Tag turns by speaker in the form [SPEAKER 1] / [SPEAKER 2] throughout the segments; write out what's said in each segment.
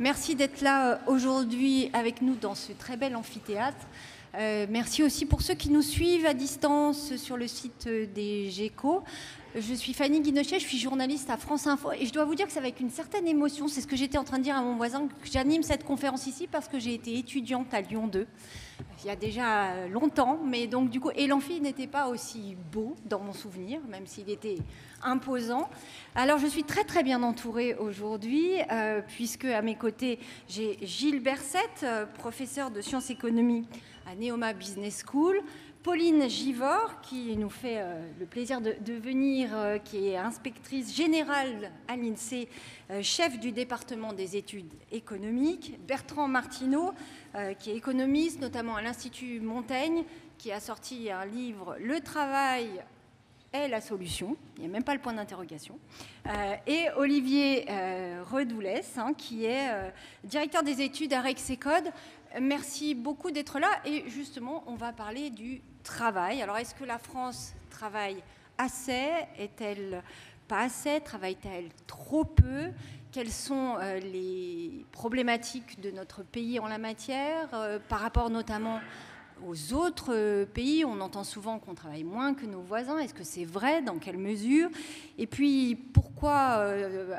[SPEAKER 1] Merci d'être là aujourd'hui avec nous dans ce très bel amphithéâtre. Merci aussi pour ceux qui nous suivent à distance sur le site des GECO. Je suis Fanny Guinochet, je suis journaliste à France Info et je dois vous dire que c'est avec une certaine émotion, c'est ce que j'étais en train de dire à mon voisin, que j'anime cette conférence ici parce que j'ai été étudiante à Lyon 2 il y a déjà longtemps, mais donc du coup, et l'amphi n'était pas aussi beau dans mon souvenir, même s'il était imposant. Alors je suis très très bien entourée aujourd'hui, puisque à mes côtés, j'ai Gilles Berset, professeur de sciences économiques à Neoma Business School, Pauline Givors, qui nous fait le plaisir de venir, qui est inspectrice générale à l'INSEE, chef du département des études économiques, Bertrand Martineau, qui est économiste, notamment à l'Institut Montaigne, qui a sorti un livre « Le travail est la solution », il n'y a même pas le point d'interrogation, et Olivier Redoulès, qui est directeur des études à Rexecode. Merci beaucoup d'être là et justement, on va parler du travail. Alors, est-ce que la France travaille assez? Est-elle pas assez? Travaille-t-elle trop peu? Quelles sont les problématiques de notre pays en la matière par rapport notamment aux autres pays? On entend souvent qu'on travaille moins que nos voisins. Est-ce que c'est vrai? Dans quelle mesure? Et puis, pourquoi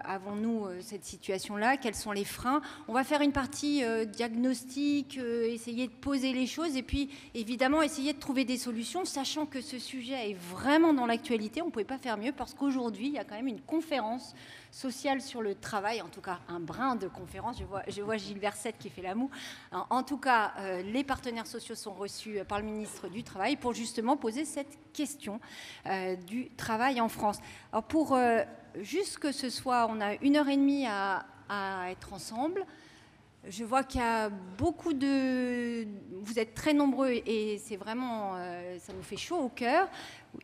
[SPEAKER 1] avons-nous cette situation-là? Quels sont les freins? On va faire une partie diagnostic, essayer de poser les choses et puis, évidemment, essayer de trouver des solutions, sachant que ce sujet est vraiment dans l'actualité. On ne pouvait pas faire mieux parce qu'aujourd'hui, il y a quand même une conférence sociale sur le travail, en tout cas un brin de conférence. Je vois Gilles Berset qui fait la moue. En tout cas, les partenaires sociaux sont reçus par le ministre du Travail pour justement poser cette question du travail en France. Alors pour juste que ce soit, on a 1h30 à être ensemble. Je vois qu'il y a beaucoup de... Vous êtes très nombreux et c'est vraiment... ça nous fait chaud au cœur.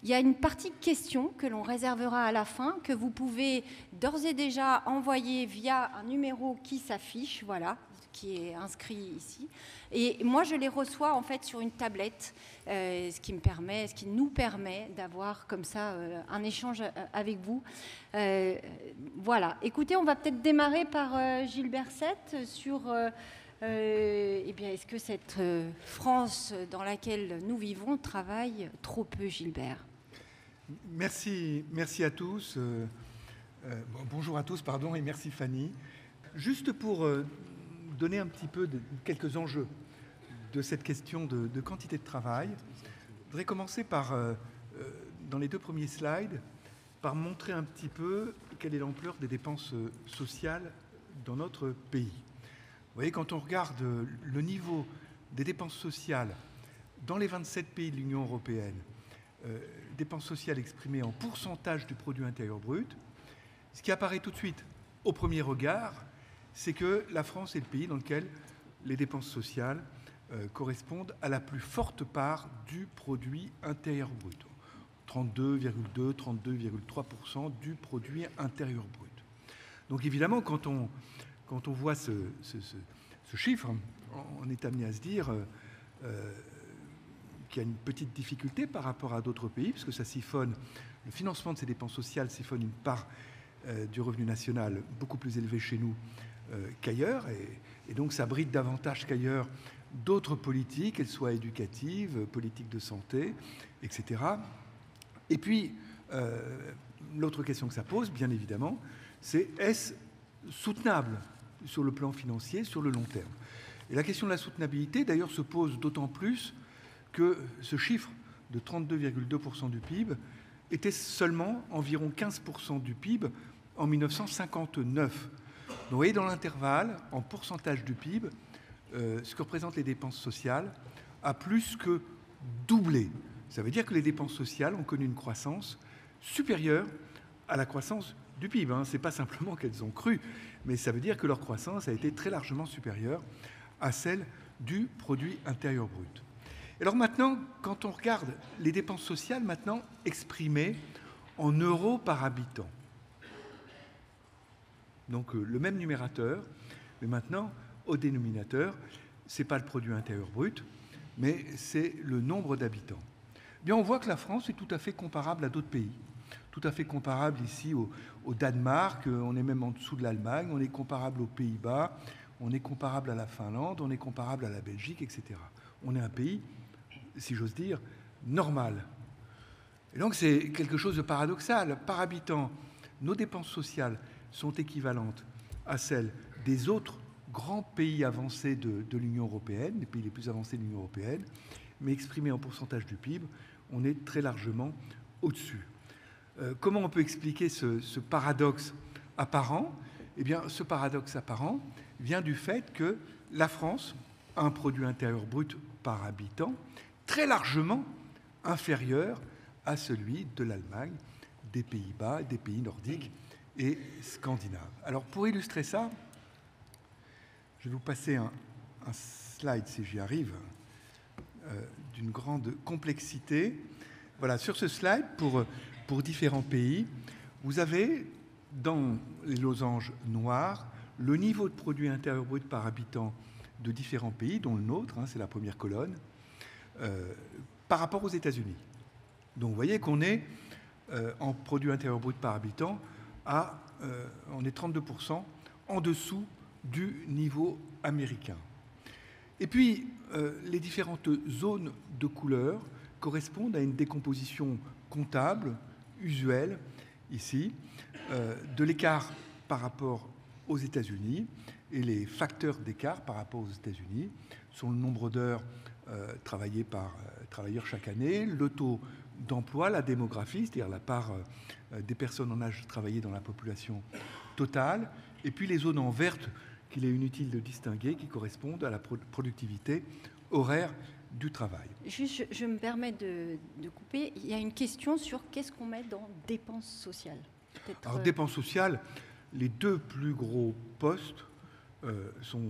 [SPEAKER 1] Il y a une partie questions que l'on réservera à la fin, que vous pouvez d'ores et déjà envoyer via un numéro qui s'affiche, voilà, qui est inscrit ici. Et moi, je les reçois en fait sur une tablette, ce qui nous permet d'avoir comme ça un échange avec vous. Voilà. Écoutez, on va peut-être démarrer par Gilles Berset sur eh bien, est-ce que cette France dans laquelle nous vivons travaille trop peu, Gilbert?
[SPEAKER 2] Merci à tous. Bonjour à tous, pardon, et merci Fanny. Juste pour donner un petit peu quelques enjeux de cette question de quantité de travail, je voudrais commencer par, dans les 2 premiers slides, par montrer un petit peu quelle est l'ampleur des dépenses sociales dans notre pays. Vous voyez, quand on regarde le niveau des dépenses sociales dans les 27 pays de l'Union européenne, dépenses sociales exprimées en pourcentage du produit intérieur brut, ce qui apparaît tout de suite au premier regard, c'est que la France est le pays dans lequel les dépenses sociales correspondent à la plus forte part du produit intérieur brut. 32,2, 32,3% du produit intérieur brut. Donc évidemment, quand on voit ce chiffre, on est amené à se dire qu'il y a une petite difficulté par rapport à d'autres pays, puisque ça siphonne, le financement de ces dépenses sociales siphonne une part du revenu national beaucoup plus élevée chez nous qu'ailleurs, et donc ça bride davantage qu'ailleurs d'autres politiques, qu'elles soient éducatives, politiques de santé, etc. Et puis, l'autre question que ça pose, bien évidemment, c'est est-ce soutenable sur le plan financier, sur le long terme? Et la question de la soutenabilité, d'ailleurs, se pose d'autant plus que ce chiffre de 32,2% du PIB était seulement environ 15% du PIB en 1959. Donc, vous voyez, dans l'intervalle, en pourcentage du PIB, ce que représentent les dépenses sociales a plus que doublé. Ça veut dire que les dépenses sociales ont connu une croissance supérieure à la croissance du PIB. Ce n'est pas simplement qu'elles ont cru, mais ça veut dire que leur croissance a été très largement supérieure à celle du produit intérieur brut. Alors maintenant, quand on regarde les dépenses sociales maintenant exprimées en euros par habitant, donc le même numérateur, mais maintenant au dénominateur, ce n'est pas le produit intérieur brut, mais c'est le nombre d'habitants. Bien, on voit que la France est tout à fait comparable à d'autres pays. Tout à fait comparable ici au Danemark, on est même en dessous de l'Allemagne, on est comparable aux Pays-Bas, on est comparable à la Finlande, on est comparable à la Belgique, etc. On est un pays, si j'ose dire, normal. Et donc c'est quelque chose de paradoxal. Par habitant, nos dépenses sociales sont équivalentes à celles des autres grands pays avancés de l'Union européenne, les pays les plus avancés de l'Union européenne, mais exprimés en pourcentage du PIB, on est très largement au-dessus. Comment on peut expliquer ce paradoxe apparent? Eh bien, ce paradoxe apparent vient du fait que la France a un produit intérieur brut par habitant très largement inférieur à celui de l'Allemagne, des Pays-Bas, des pays nordiques et scandinaves. Alors, pour illustrer ça, je vais vous passer un slide, si j'y arrive, d'une grande complexité. Voilà, sur ce slide, pour différents pays, vous avez dans les losanges noirs le niveau de produit intérieur brut par habitant de différents pays, dont le nôtre, c'est la première colonne, par rapport aux États-Unis. Donc vous voyez qu'on est en produit intérieur brut par habitant on est 32% en dessous du niveau américain. Et puis, les différentes zones de couleur correspondent à une décomposition comptable, usuelle, ici, de l'écart par rapport aux États-Unis. Et les facteurs d'écart par rapport aux États-Unis sont le nombre d'heures travaillées par travailleur chaque année, le taux d'emploi, la démographie, c'est-à-dire la part des personnes en âge de travailler dans la population totale, et puis les zones en verte qu'il est inutile de distinguer, qui correspondent à la productivité horaire du travail.
[SPEAKER 1] Juste, je me permets de couper. Il y a une question sur qu'est-ce qu'on met dans dépenses sociales.
[SPEAKER 2] Alors, dépenses sociales, les deux plus gros postes sont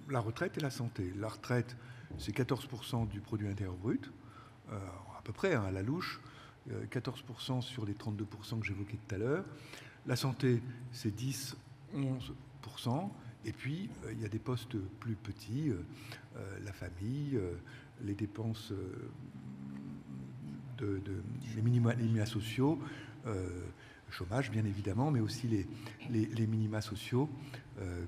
[SPEAKER 2] la retraite et la santé. La retraite, c'est 14% du produit intérieur brut, à peu près, à la louche, 14% sur les 32% que j'évoquais tout à l'heure. La santé, c'est 10-11%. Et puis, il y a des postes plus petits, la famille, les dépenses, les minima sociaux, chômage bien évidemment, mais aussi les minima sociaux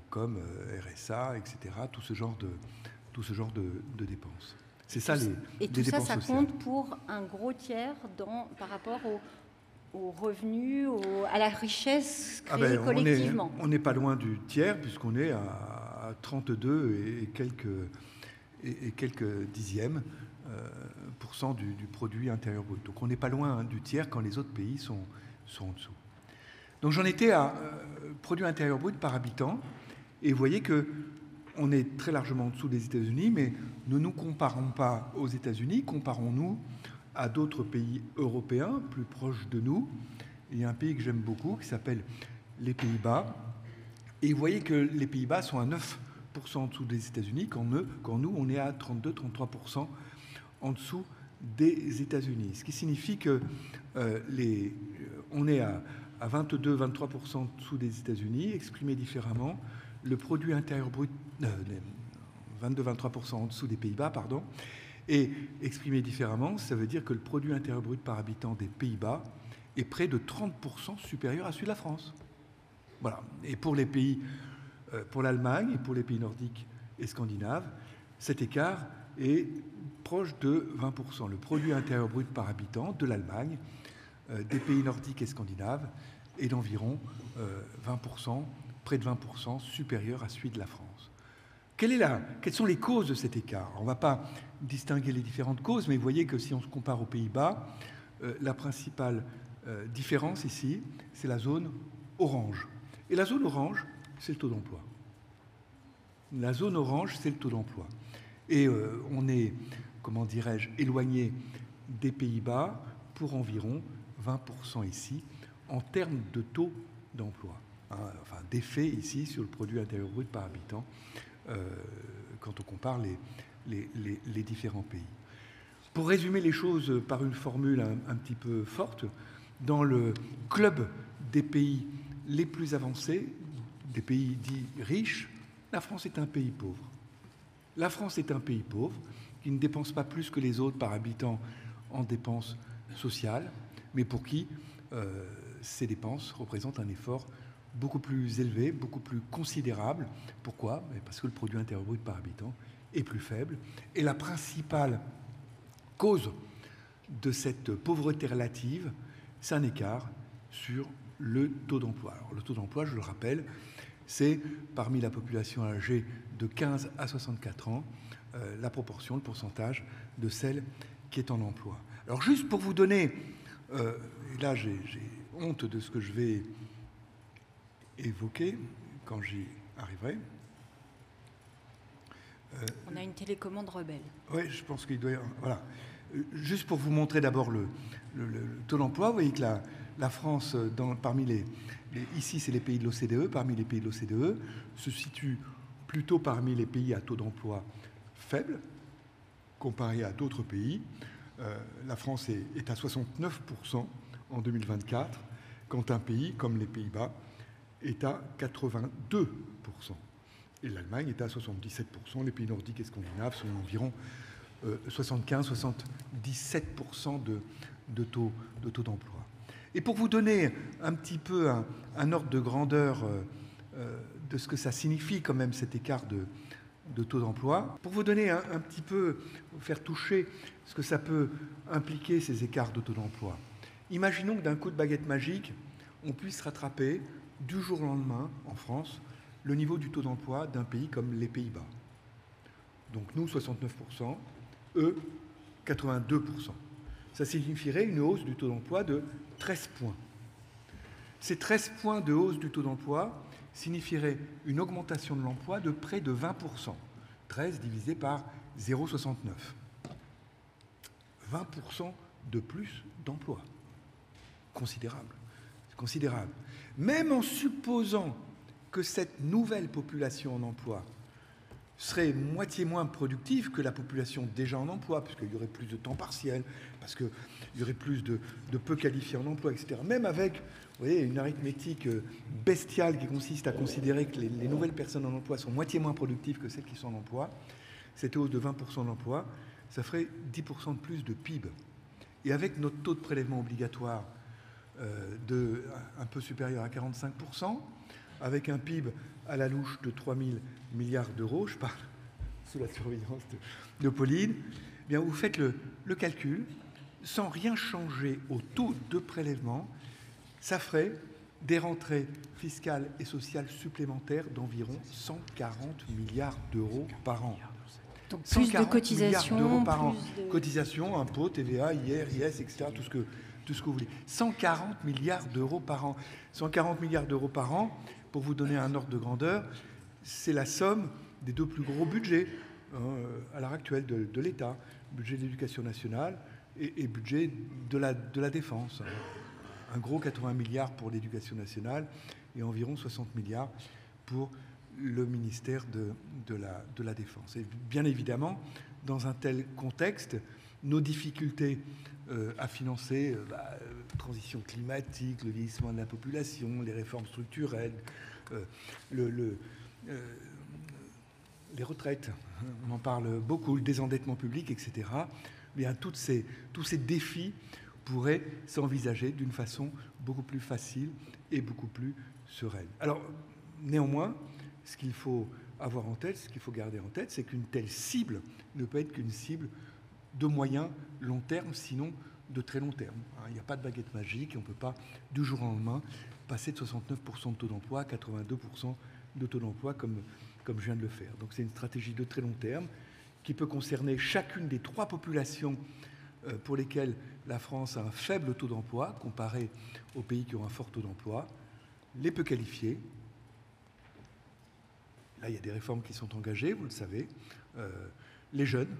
[SPEAKER 2] comme RSA, etc., tout ce genre de dépenses. C'est ça les dépenses sociales. Et tout ça,
[SPEAKER 1] ça compte pour un gros tiers par rapport aux revenus, à la richesse créée collectivement.
[SPEAKER 2] On n'est pas loin du tiers, puisqu'on est à 32 et quelques dixièmes % du produit intérieur brut. Donc on n'est pas loin du tiers quand les autres pays sont en dessous. Donc j'en étais à produit intérieur brut par habitant, et vous voyez qu'on est très largement en dessous des États-Unis, mais ne nous comparons pas aux États-Unis, comparons-nous à d'autres pays européens plus proches de nous. Il y a un pays que j'aime beaucoup qui s'appelle les Pays-Bas. Et vous voyez que les Pays-Bas sont à 9% en dessous des États-Unis, quand nous, on est à 32-33% en dessous des États-Unis. Ce qui signifie que on est à 22-23% en dessous des États-Unis. Exprimé différemment, le produit intérieur brut, 22-23% en dessous des Pays-Bas, pardon. Et exprimé différemment, ça veut dire que le produit intérieur brut par habitant des Pays-Bas est près de 30% supérieur à celui de la France. Voilà. Et pour les pays, pour l'Allemagne et pour les pays nordiques et scandinaves, cet écart est proche de 20%. Le produit intérieur brut par habitant de l'Allemagne, des pays nordiques et scandinaves est d'environ 20%, près de 20% supérieur à celui de la France. Quelles sont les causes de cet écart? On ne va pas distinguer les différentes causes, mais vous voyez que si on se compare aux Pays-Bas, la principale différence ici, c'est la zone orange. Et la zone orange, c'est le taux d'emploi. La zone orange, c'est le taux d'emploi. Et on est, comment dirais-je, éloigné des Pays-Bas pour environ 20% ici, en termes de taux d'emploi. Enfin, d'effet ici sur le produit intérieur brut par habitant, quand on compare les différents pays. Pour résumer les choses par une formule un petit peu forte, dans le club des pays les plus avancés, des pays dits riches, la France est un pays pauvre. La France est un pays pauvre qui ne dépense pas plus que les autres par habitant en dépenses sociales, mais pour qui ces dépenses représentent un effort beaucoup plus élevé, beaucoup plus considérable. Pourquoi? Parce que le produit intérieur brut par habitant est plus faible. Et la principale cause de cette pauvreté relative, c'est un écart sur le taux d'emploi. Alors, le taux d'emploi, je le rappelle, c'est parmi la population âgée de 15 à 64 ans, la proportion, le pourcentage de celle qui est en emploi. Alors juste pour vous donner, et là j'ai honte de ce que je vais évoquer quand j'y arriverai.
[SPEAKER 1] On a une télécommande rebelle.
[SPEAKER 2] Oui, je pense qu'il doit y avoir... Voilà. Juste pour vous montrer d'abord le taux d'emploi, vous voyez que la France, parmi ici c'est les pays de l'OCDE, parmi les pays de l'OCDE, se situe plutôt parmi les pays à taux d'emploi faible, comparé à d'autres pays. La France est à 69% en 2024, quand un pays comme les Pays-Bas est à 82%. Et l'Allemagne est à 77%. Les pays nordiques et scandinaves sont environ 75-77% de taux d'emploi. Et pour vous donner un petit peu un ordre de grandeur de ce que ça signifie quand même cet écart de taux d'emploi, pour vous donner un petit peu, vous faire toucher ce que ça peut impliquer ces écarts de taux d'emploi. Imaginons que d'un coup de baguette magique, on puisse rattraper du jour au lendemain, en France, le niveau du taux d'emploi d'un pays comme les Pays-Bas. Donc nous, 69%, eux, 82%. Ça signifierait une hausse du taux d'emploi de 13 points. Ces 13 points de hausse du taux d'emploi signifieraient une augmentation de l'emploi de près de 20%. 13 divisé par 0,69. 20% de plus d'emplois. Considérable. C'est considérable. Même en supposant que cette nouvelle population en emploi serait moitié moins productive que la population déjà en emploi, puisqu'il y aurait plus de temps partiel, parce qu'il y aurait plus de peu qualifiés en emploi, etc. Même avec, vous voyez, une arithmétique bestiale qui consiste à considérer que les nouvelles personnes en emploi sont moitié moins productives que celles qui sont en emploi, cette hausse de 20% d'emploi, ça ferait 10% de plus de PIB. Et avec notre taux de prélèvement obligatoire un peu supérieur à 45%, avec un PIB à la louche de 3 000 milliards d'euros, je parle sous la surveillance de Pauline, eh bien vous faites le calcul, sans rien changer au taux de prélèvement, ça ferait des rentrées fiscales et sociales supplémentaires d'environ 140 milliards d'euros par an.
[SPEAKER 1] Donc plus de cotisations,
[SPEAKER 2] d'euros par an. Cotisations, impôts, TVA, IR, IS, etc., tout ce que vous voulez. 140 milliards d'euros par an. 140 milliards d'euros par an, pour vous donner un ordre de grandeur, c'est la somme des deux plus gros budgets à l'heure actuelle de l'État. Budget de l'éducation nationale et budget de la défense. Un gros 80 milliards pour l'éducation nationale et environ 60 milliards pour le ministère de la Défense. Et bien évidemment, dans un tel contexte, nos difficultés à financer transition climatique, le vieillissement de la population, les réformes structurelles, les retraites, on en parle beaucoup, le désendettement public, etc. Bien, tous ces défis pourraient s'envisager d'une façon beaucoup plus facile et beaucoup plus sereine. Alors, néanmoins, ce qu'il faut avoir en tête, ce qu'il faut garder en tête, c'est qu'une telle cible ne peut être qu'une cible de moyen long terme, sinon de très long terme. Il n'y a pas de baguette magique et on ne peut pas, du jour au lendemain, passer de 69% de taux d'emploi à 82% de taux d'emploi comme je viens de le faire. Donc c'est une stratégie de très long terme qui peut concerner chacune des trois populations pour lesquelles la France a un faible taux d'emploi comparé aux pays qui ont un fort taux d'emploi, les peu qualifiés. Là, il y a des réformes qui sont engagées, vous le savez. Les jeunes,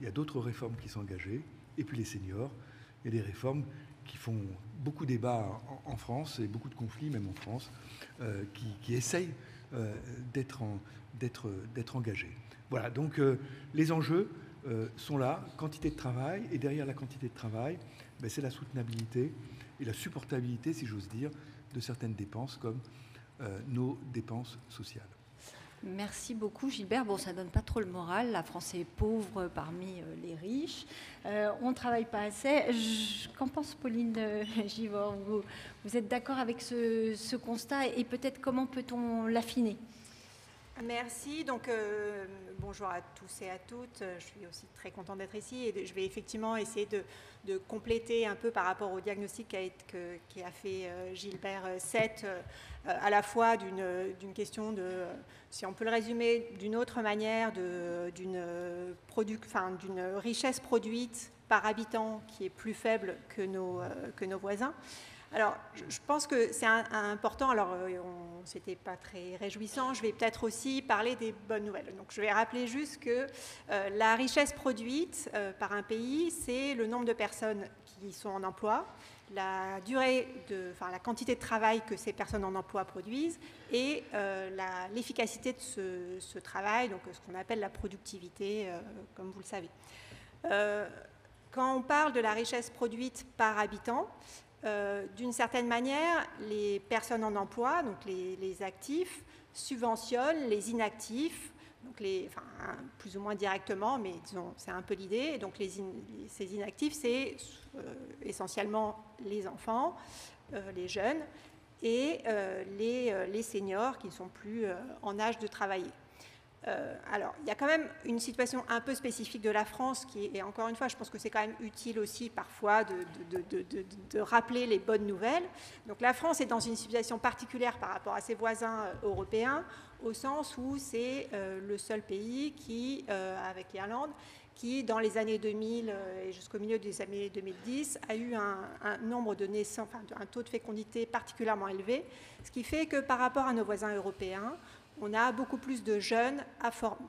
[SPEAKER 2] il y a d'autres réformes qui sont engagées. Et puis les seniors, il y a des réformes qui font beaucoup débat en France et beaucoup de conflits, même en France, qui essayent d'être engagés. Voilà, donc les enjeux sont là, quantité de travail, et derrière la quantité de travail, c'est la soutenabilité et la supportabilité, si j'ose dire, de certaines dépenses comme nos dépenses sociales.
[SPEAKER 1] Merci beaucoup Gilbert. Bon, ça donne pas trop le moral. La France est pauvre parmi les riches. On ne travaille pas assez. Qu'en pense Pauline Givors? Vous êtes d'accord avec ce constat et peut-être comment peut-on l'affiner?
[SPEAKER 3] Merci. Donc, bonjour à tous et à toutes. Je suis aussi très contente d'être ici et je vais effectivement essayer de compléter un peu par rapport au diagnostic qui a fait Gilbert Sette, à la fois d'une question de, si on peut le résumer d'une autre manière, d'une richesse produite par habitant qui est plus faible que nos voisins. Alors, je pense que c'est important, alors c'était pas très réjouissant, je vais peut-être aussi parler des bonnes nouvelles. Donc, je vais rappeler juste que la richesse produite par un pays, c'est le nombre de personnes qui sont en emploi, la quantité de travail que ces personnes en emploi produisent et l'efficacité de ce travail, donc ce qu'on appelle la productivité, comme vous le savez. Quand on parle de la richesse produite par habitant, d'une certaine manière, les personnes en emploi, donc les actifs, subventionnent les inactifs, donc plus ou moins directement, mais disons, c'est un peu l'idée. Donc ces inactifs, c'est essentiellement les enfants, les jeunes et les seniors qui ne sont plus en âge de travailler. Alors, il y a quand même une situation un peu spécifique de la France et encore une fois, je pense que c'est quand même utile aussi parfois de rappeler les bonnes nouvelles. Donc, la France est dans une situation particulière par rapport à ses voisins européens, au sens où c'est le seul pays qui, avec l'Irlande, qui, dans les années 2000 et jusqu'au milieu des années 2010, a eu un nombre de naissances, un taux de fécondité particulièrement élevé, ce qui fait que par rapport à nos voisins européens, on a beaucoup plus de jeunes,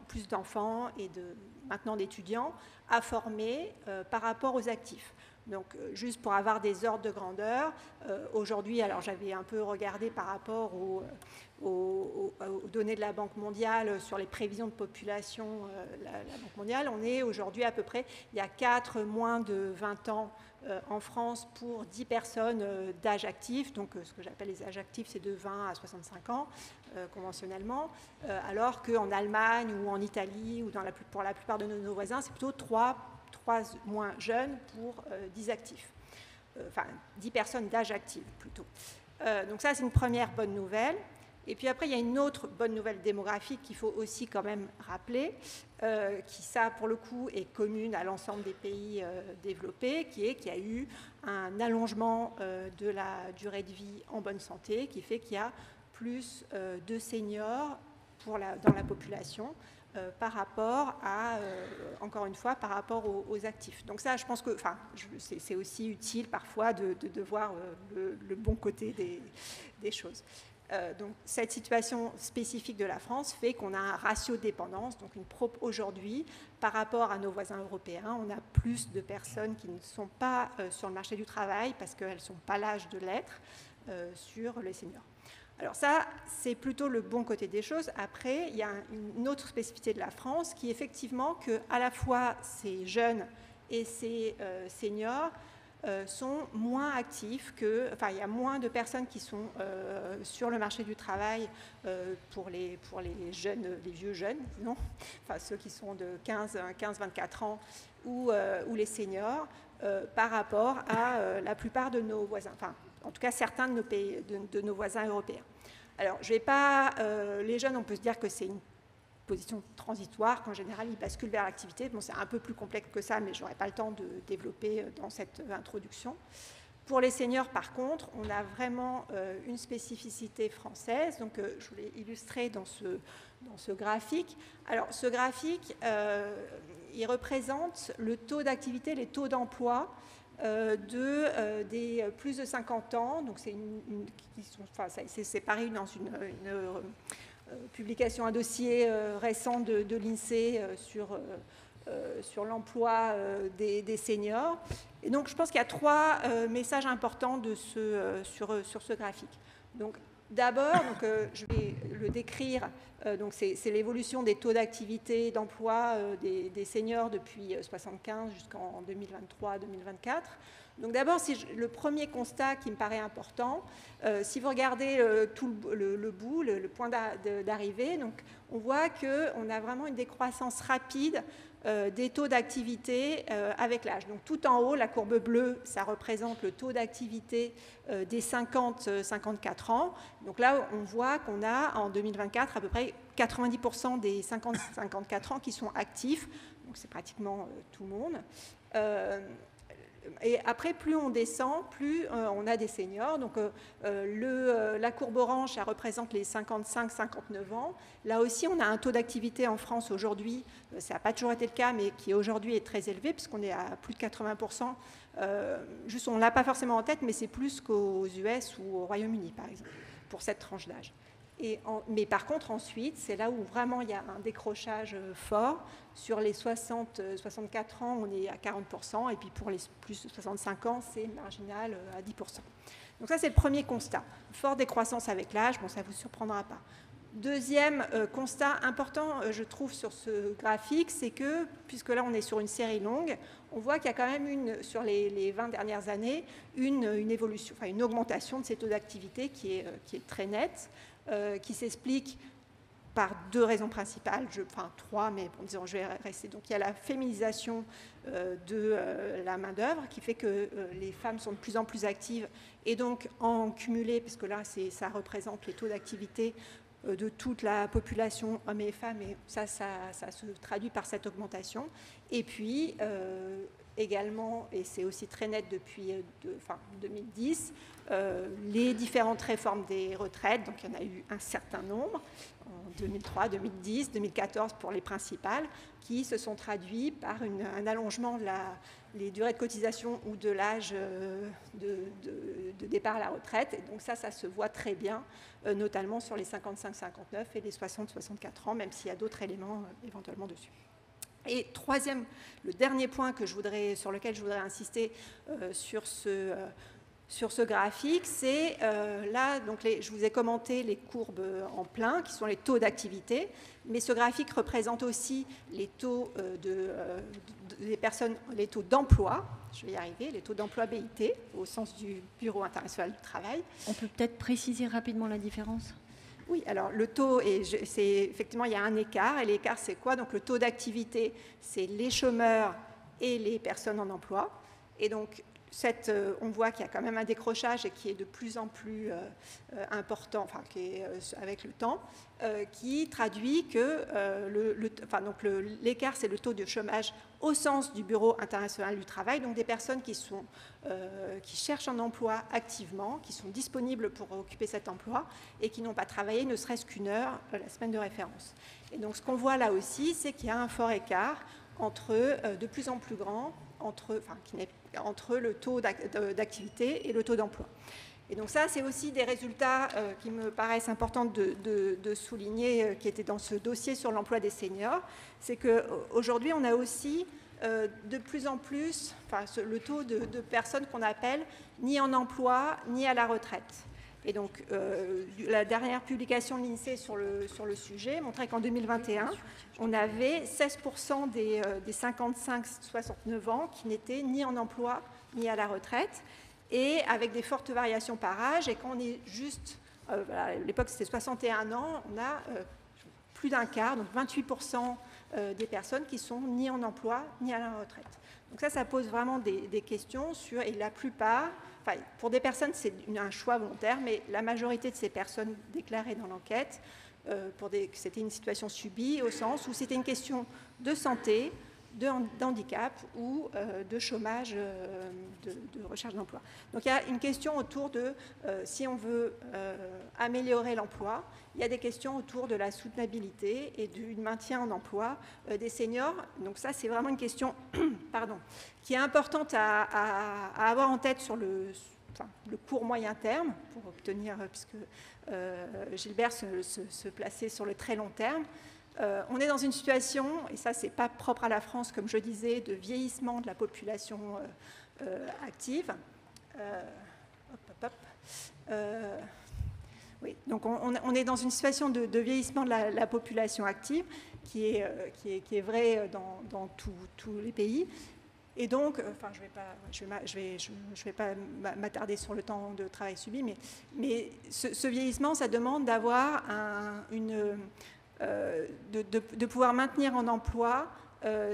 [SPEAKER 3] plus d'enfants et maintenant d'étudiants à former par rapport aux actifs. Donc, juste pour avoir des ordres de grandeur, aujourd'hui, alors j'avais un peu regardé par rapport aux données de la Banque mondiale sur les prévisions de population, la Banque mondiale, on est aujourd'hui à peu près, il y a 4 moins de 20 ans en France pour 10 personnes d'âge actif, donc ce que j'appelle les âges actifs, c'est de 20 à 65 ans conventionnellement, alors qu'en Allemagne ou en Italie ou pour la plupart de nos voisins, c'est plutôt 3 moins jeunes pour 10 actifs, 10 personnes d'âge actif plutôt. Donc ça, c'est une première bonne nouvelle. Et puis après, il y a une autre bonne nouvelle démographique qu'il faut aussi quand même rappeler, qui ça, pour le coup, est commune à l'ensemble des pays développés, qui est qu'il y a eu un allongement de la durée de vie en bonne santé, qui fait qu'il y a plus de seniors dans la population par rapport à, encore une fois, par rapport aux actifs. Donc ça, je pense que c'est aussi utile parfois de voir le bon côté des choses. Donc cette situation spécifique de la France fait qu'on a un ratio de dépendance, donc aujourd'hui, par rapport à nos voisins européens, on a plus de personnes qui ne sont pas sur le marché du travail parce qu'elles ne sont pas l'âge de l'être sur les seniors. Alors ça, c'est plutôt le bon côté des choses. Après, il y a une autre spécificité de la France qui est effectivement qu'à la fois ces jeunes et ces seniors sont moins actifs il y a moins de personnes qui sont sur le marché du travail pour les jeunes, les vieux jeunes, non, ceux qui sont de 15-24 ans ou les seniors par rapport à la plupart de nos voisins, en tout cas certains de nos voisins européens. Alors, je ne vais pas, les jeunes, on peut se dire que c'est une position transitoire, qu'en général, ils basculent vers l'activité. Bon, c'est un peu plus complexe que ça, mais je n'aurai pas le temps de développer dans cette introduction. Pour les seniors, par contre, on a vraiment une spécificité française. Donc, je voulais illustrer dans ce graphique. Alors, ce graphique, il représente le taux d'activité, les taux d'emploi des plus de 50 ans. Donc, c'est pareil dans une publication, un dossier récent de l'INSEE sur l'emploi des seniors. Et donc, je pense qu'il y a 3 messages importants sur ce graphique. Donc, d'abord, je vais le décrire. Donc, c'est l'évolution des taux d'activité d'emploi des seniors depuis 1975 jusqu'en 2023-2024. Donc d'abord, le premier constat qui me paraît important, si vous regardez tout le bout, le point d'arrivée, donc on voit qu'on a vraiment une décroissance rapide des taux d'activité avec l'âge. Donc tout en haut, la courbe bleue, ça représente le taux d'activité des 50-54 ans. Donc là, on voit qu'on a en 2024 à peu près 90% des 50-54 ans qui sont actifs. Donc c'est pratiquement tout le monde. Et après, plus on descend, plus on a des seniors. Donc, la courbe orange, ça représente les 55-59 ans. Là aussi, on a un taux d'activité en France aujourd'hui, ça n'a pas toujours été le cas, mais qui aujourd'hui est très élevé, puisqu'on est à plus de 80%. Juste, on ne l'a pas forcément en tête, mais c'est plus qu'aux US ou au Royaume-Uni, par exemple, pour cette tranche d'âge. Mais par contre, ensuite, c'est là où vraiment il y a un décrochage fort. Sur les 60-64 ans, on est à 40%, et puis pour les plus de 65 ans, c'est marginal à 10%. Donc ça, c'est le premier constat. Forte décroissance avec l'âge, bon, ça ne vous surprendra pas. Deuxième constat important, je trouve, sur ce graphique, c'est que, puisque là, on est sur une série longue, on voit qu'il y a quand même, sur les 20 dernières années, une évolution, enfin une augmentation de ces taux d'activité qui est très nette. Qui s'explique par deux raisons principales, enfin trois, mais bon, disons, je vais rester. Donc il y a la féminisation de la main-d'œuvre qui fait que les femmes sont de plus en plus actives et donc en cumulé, parce que là ça représente les taux d'activité de toute la population, hommes et femmes, et ça se traduit par cette augmentation. Et puis également, et c'est aussi très net depuis 2010, les différentes réformes des retraites, donc il y en a eu un certain nombre, en 2003, 2010, 2014 pour les principales, qui se sont traduits par un allongement des durées de cotisation ou de l'âge de départ à la retraite. Et donc ça se voit très bien, notamment sur les 55-59 et les 60-64 ans, même s'il y a d'autres éléments éventuellement dessus. Et le dernier point sur lequel je voudrais insister sur ce graphique, c'est là, donc je vous ai commenté les courbes en plein, qui sont les taux d'activité, mais ce graphique représente aussi les taux des personnes, les taux d'emploi, je vais y arriver, les taux d'emploi BIT, au sens du Bureau international du travail.
[SPEAKER 1] On peut peut-être préciser rapidement la différence ?
[SPEAKER 3] Oui, alors le taux, effectivement, il y a un écart. Et l'écart, c'est quoi? Donc le taux d'activité, c'est les chômeurs et les personnes en emploi. Et donc, on voit qu'il y a quand même un décrochage et qui est de plus en plus important, enfin, qui est avec le temps, qui traduit que l'écart, c'est le taux de chômage au sens du Bureau international du travail, donc des personnes qui cherchent un emploi activement, qui sont disponibles pour occuper cet emploi et qui n'ont pas travaillé ne serait-ce qu'une heure la semaine de référence. Et donc ce qu'on voit là aussi, c'est qu'il y a un fort écart de plus en plus grand entre le taux d'activité et le taux d'emploi. Et donc ça, c'est aussi des résultats qui me paraissent importants de souligner, qui étaient dans ce dossier sur l'emploi des seniors. C'est qu'aujourd'hui, on a aussi de plus en plus le taux de personnes qu'on appelle ni en emploi, ni à la retraite. Et donc, la dernière publication de l'INSEE sur le sujet montrait qu'en 2021, on avait 16% des 55-69 ans qui n'étaient ni en emploi, ni à la retraite, et avec des fortes variations par âge. Et quand on est juste, à l'époque c'était 61 ans, on a plus d'un quart, donc 28% des personnes qui sont ni en emploi, ni à la retraite. Donc ça pose vraiment des questions sur, et la plupart, pour des personnes, c'est un choix volontaire, mais la majorité de ces personnes déclarées dans l'enquête, c'était une situation subie, au sens où c'était une question de santé, d'handicap ou de chômage, de recherche d'emploi. Donc il y a une question autour de, si on veut améliorer l'emploi, il y a des questions autour de la soutenabilité et du maintien en emploi des seniors. Donc ça, c'est vraiment une question qui est importante à avoir en tête sur le court moyen terme, pour obtenir, puisque Gilbert se plaçait sur le très long terme. On est dans une situation, et ça c'est pas propre à la France, comme je disais, de vieillissement de la population active. Oui, donc on est dans une situation de vieillissement de la population active qui est vrai dans tous les pays. Et donc, enfin, je vais pas m'attarder sur le temps de travail subi, mais ce vieillissement, ça demande d'avoir de pouvoir maintenir en emploi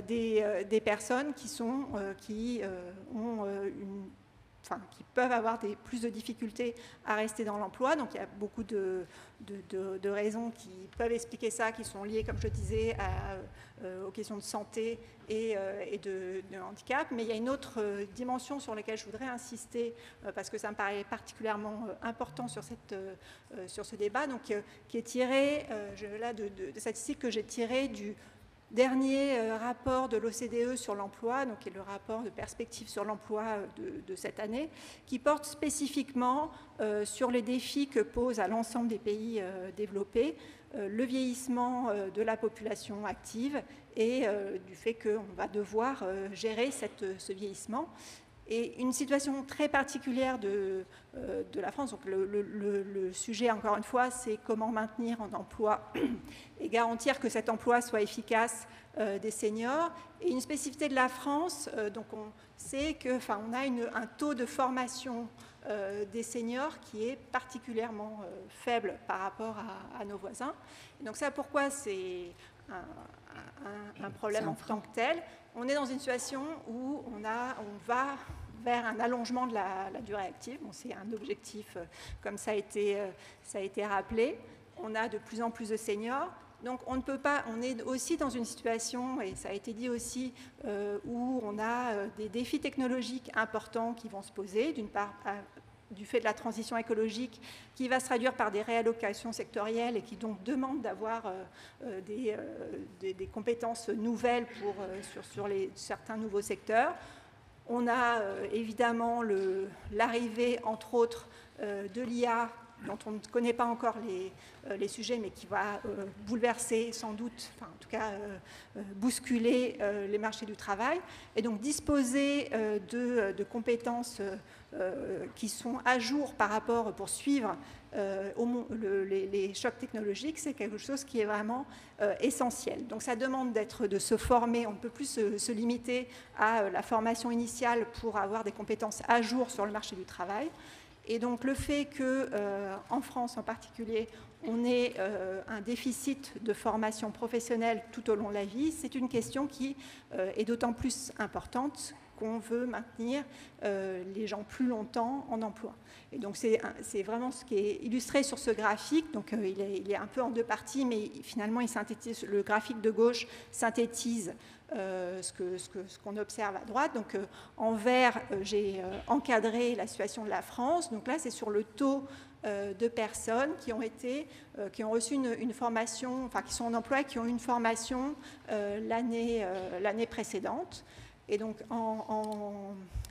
[SPEAKER 3] des personnes qui peuvent avoir plus de difficultés à rester dans l'emploi. Donc il y a beaucoup de raisons qui peuvent expliquer ça, qui sont liées, comme je disais, aux questions de santé et de handicap. Mais il y a une autre dimension sur laquelle je voudrais insister, parce que ça me paraît particulièrement important sur ce débat, donc, qui est tiré de statistiques que j'ai tirées du dernier rapport de l'OCDE sur l'emploi, donc qui est le rapport de perspective sur l'emploi de cette année, qui porte spécifiquement sur les défis que posent à l'ensemble des pays développés le vieillissement de la population active et du fait qu'on va devoir gérer ce vieillissement. Et une situation très particulière de la France, donc le sujet, encore une fois, c'est comment maintenir en emploi et garantir que cet emploi soit efficace des seniors. Et une spécificité de la France, donc on sait qu'on a un taux de formation des seniors qui est particulièrement faible par rapport à nos voisins. Et donc ça, pourquoi c'est un problème en tant que tel? On est dans une situation où on va vers un allongement de la durée active. Bon, c'est un objectif, comme ça a été rappelé. On a de plus en plus de seniors. Donc on ne peut pas, on est aussi dans une situation, et ça a été dit aussi, où on a des défis technologiques importants qui vont se poser, d'une part du fait de la transition écologique qui va se traduire par des réallocations sectorielles et qui donc demandent d'avoir des compétences nouvelles sur certains nouveaux secteurs. On a évidemment l'arrivée, entre autres, de l'IA, dont on ne connaît pas encore les sujets, mais qui va bouleverser sans doute, enfin en tout cas bousculer les marchés du travail. Et donc disposer de compétences qui sont à jour par rapport pour suivre les chocs technologiques, c'est quelque chose qui est vraiment essentiel. Donc ça demande de se former, on ne peut plus se limiter à la formation initiale pour avoir des compétences à jour sur le marché du travail. Et donc le fait qu'en France en particulier, on ait un déficit de formation professionnelle tout au long de la vie, c'est une question qui est d'autant plus importante qu'on veut maintenir les gens plus longtemps en emploi. Et donc c'est vraiment ce qui est illustré sur ce graphique. Donc il est un peu en deux parties, mais finalement le graphique de gauche synthétise ce qu'on observe à droite. Donc en vert, j'ai encadré la situation de la France. Donc là, c'est sur le taux de personnes qui ont reçu une formation, enfin qui sont en emploi et qui ont eu une formation l'année précédente. Et donc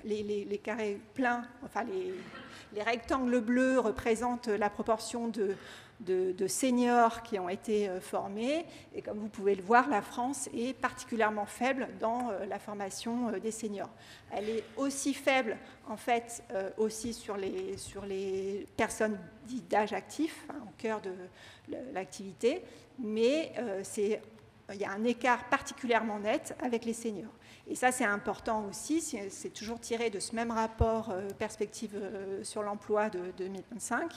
[SPEAKER 3] les carrés pleins, enfin les rectangles bleus représentent la proportion de seniors qui ont été formés. Et comme vous pouvez le voir, la France est particulièrement faible dans la formation des seniors. Elle est aussi faible, en fait, aussi sur les personnes dites d'âge actif, au cœur de l'activité, mais il y a un écart particulièrement net avec les seniors. Et ça, c'est important aussi, c'est toujours tiré de ce même rapport perspective sur l'emploi de 2025,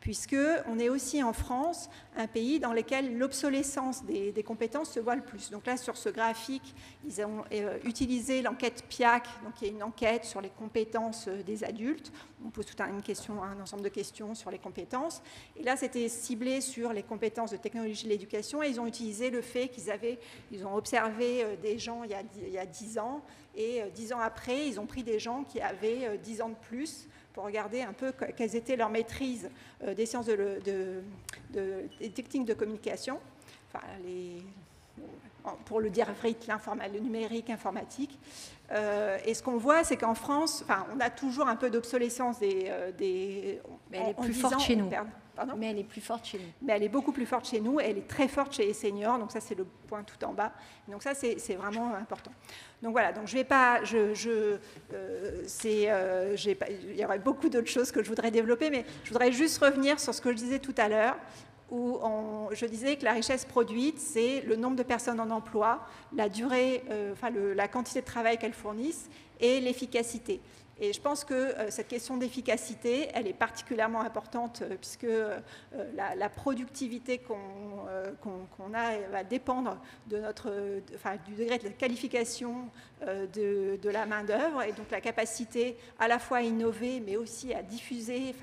[SPEAKER 3] puisqu'on est aussi en France un pays dans lequel l'obsolescence des compétences se voit le plus. Donc là, sur ce graphique, ils ont utilisé l'enquête PIAC, donc qui est une enquête sur les compétences des adultes. On pose tout un ensemble de questions sur les compétences. Et là, c'était ciblé sur les compétences de technologie de l'éducation, et ils ont utilisé le fait ils ont observé des gens il y a 10 ans, et 10 ans après, ils ont pris des gens qui avaient 10 ans de plus, pour regarder un peu quelles étaient leurs maîtrises des sciences des techniques de communication, enfin pour le dire vite, le numérique, informatique. Et ce qu'on voit, c'est qu'en France, on a toujours un peu d'obsolescence
[SPEAKER 1] Mais elle est plus forte chez nous.
[SPEAKER 3] Pardon ?
[SPEAKER 1] Mais elle est plus forte chez nous.
[SPEAKER 3] Mais elle est beaucoup plus forte chez nous, elle est très forte chez les seniors, donc ça c'est le point tout en bas. Donc ça c'est vraiment important. Donc voilà, donc je vais pas, il y aurait beaucoup d'autres choses que je voudrais développer, mais je voudrais juste revenir sur ce que je disais tout à l'heure. où je disais que la richesse produite, c'est le nombre de personnes en emploi, la durée, la quantité de travail qu'elles fournissent et l'efficacité. Et je pense que cette question d'efficacité, elle est particulièrement importante puisque la productivité qu'on a va dépendre de du degré de la qualification de la main-d'œuvre et donc la capacité à la fois à innover mais aussi à diffuser,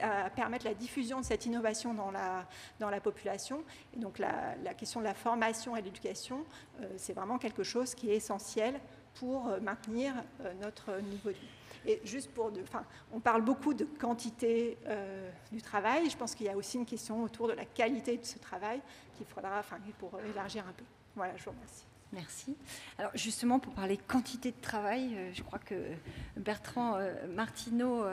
[SPEAKER 3] à permettre la diffusion de cette innovation dans la population. Et donc la question de la formation et de l'éducation, c'est vraiment quelque chose qui est essentiel pour maintenir notre niveau de vie. Et juste on parle beaucoup de quantité du travail. Je pense qu'il y a aussi une question autour de la qualité de ce travail qu'il faudra, pour élargir un peu. Voilà, je vous remercie.
[SPEAKER 1] Merci. Alors justement, pour parler quantité de travail, je crois que Bertrand Martineau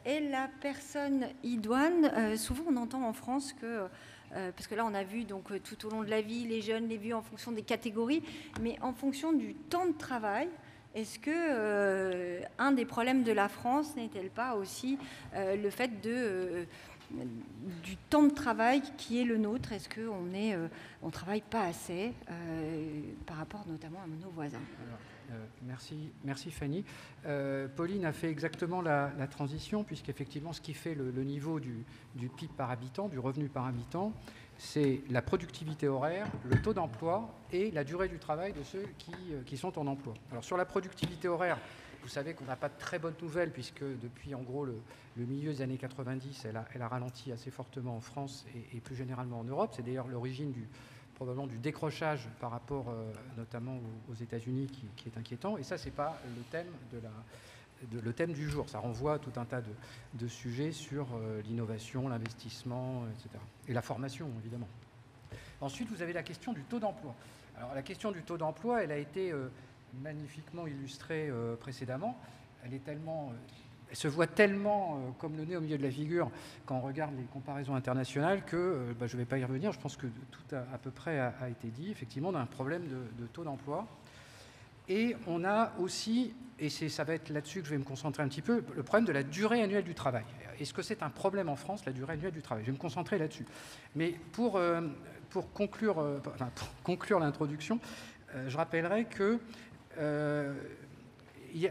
[SPEAKER 1] est la personne idoine. Souvent, on entend en France que parce que là, on a vu donc tout au long de la vie, les jeunes, les vieux en fonction des catégories, mais en fonction du temps de travail, est-ce que un des problèmes de la France n'est-elle pas aussi le fait du temps de travail qui est le nôtre? Est-ce qu'on travaille pas assez par rapport notamment à nos voisins?
[SPEAKER 4] Merci Fanny. Pauline a fait exactement la transition, puisqu'effectivement, ce qui fait le niveau du PIB par habitant, du revenu par habitant, c'est la productivité horaire, le taux d'emploi et la durée du travail de ceux qui sont en emploi. Alors sur la productivité horaire, vous savez qu'on n'a pas de très bonnes nouvelles, puisque depuis en gros le milieu des années 90, elle a ralenti assez fortement en France et plus généralement en Europe. C'est d'ailleurs l'origine probablement du décrochage par rapport notamment aux États-Unis qui est inquiétant. Et ça, ce n'est pas le thème du jour. Ça renvoie à tout un tas de sujets sur l'innovation, l'investissement, etc. Et la formation, évidemment. Ensuite, vous avez la question du taux d'emploi. Alors, la question du taux d'emploi, elle a été magnifiquement illustrée précédemment. Elle se voit tellement comme le nez au milieu de la figure quand on regarde les comparaisons internationales que je ne vais pas y revenir. Je pense que tout à peu près a été dit. Effectivement, on a un problème de taux d'emploi. Et on a aussi, et ça va être là-dessus que je vais me concentrer un petit peu, le problème de la durée annuelle du travail. Est-ce que c'est un problème en France, la durée annuelle du travail? Je vais me concentrer là-dessus. Mais pour conclure l'introduction, je rappellerai que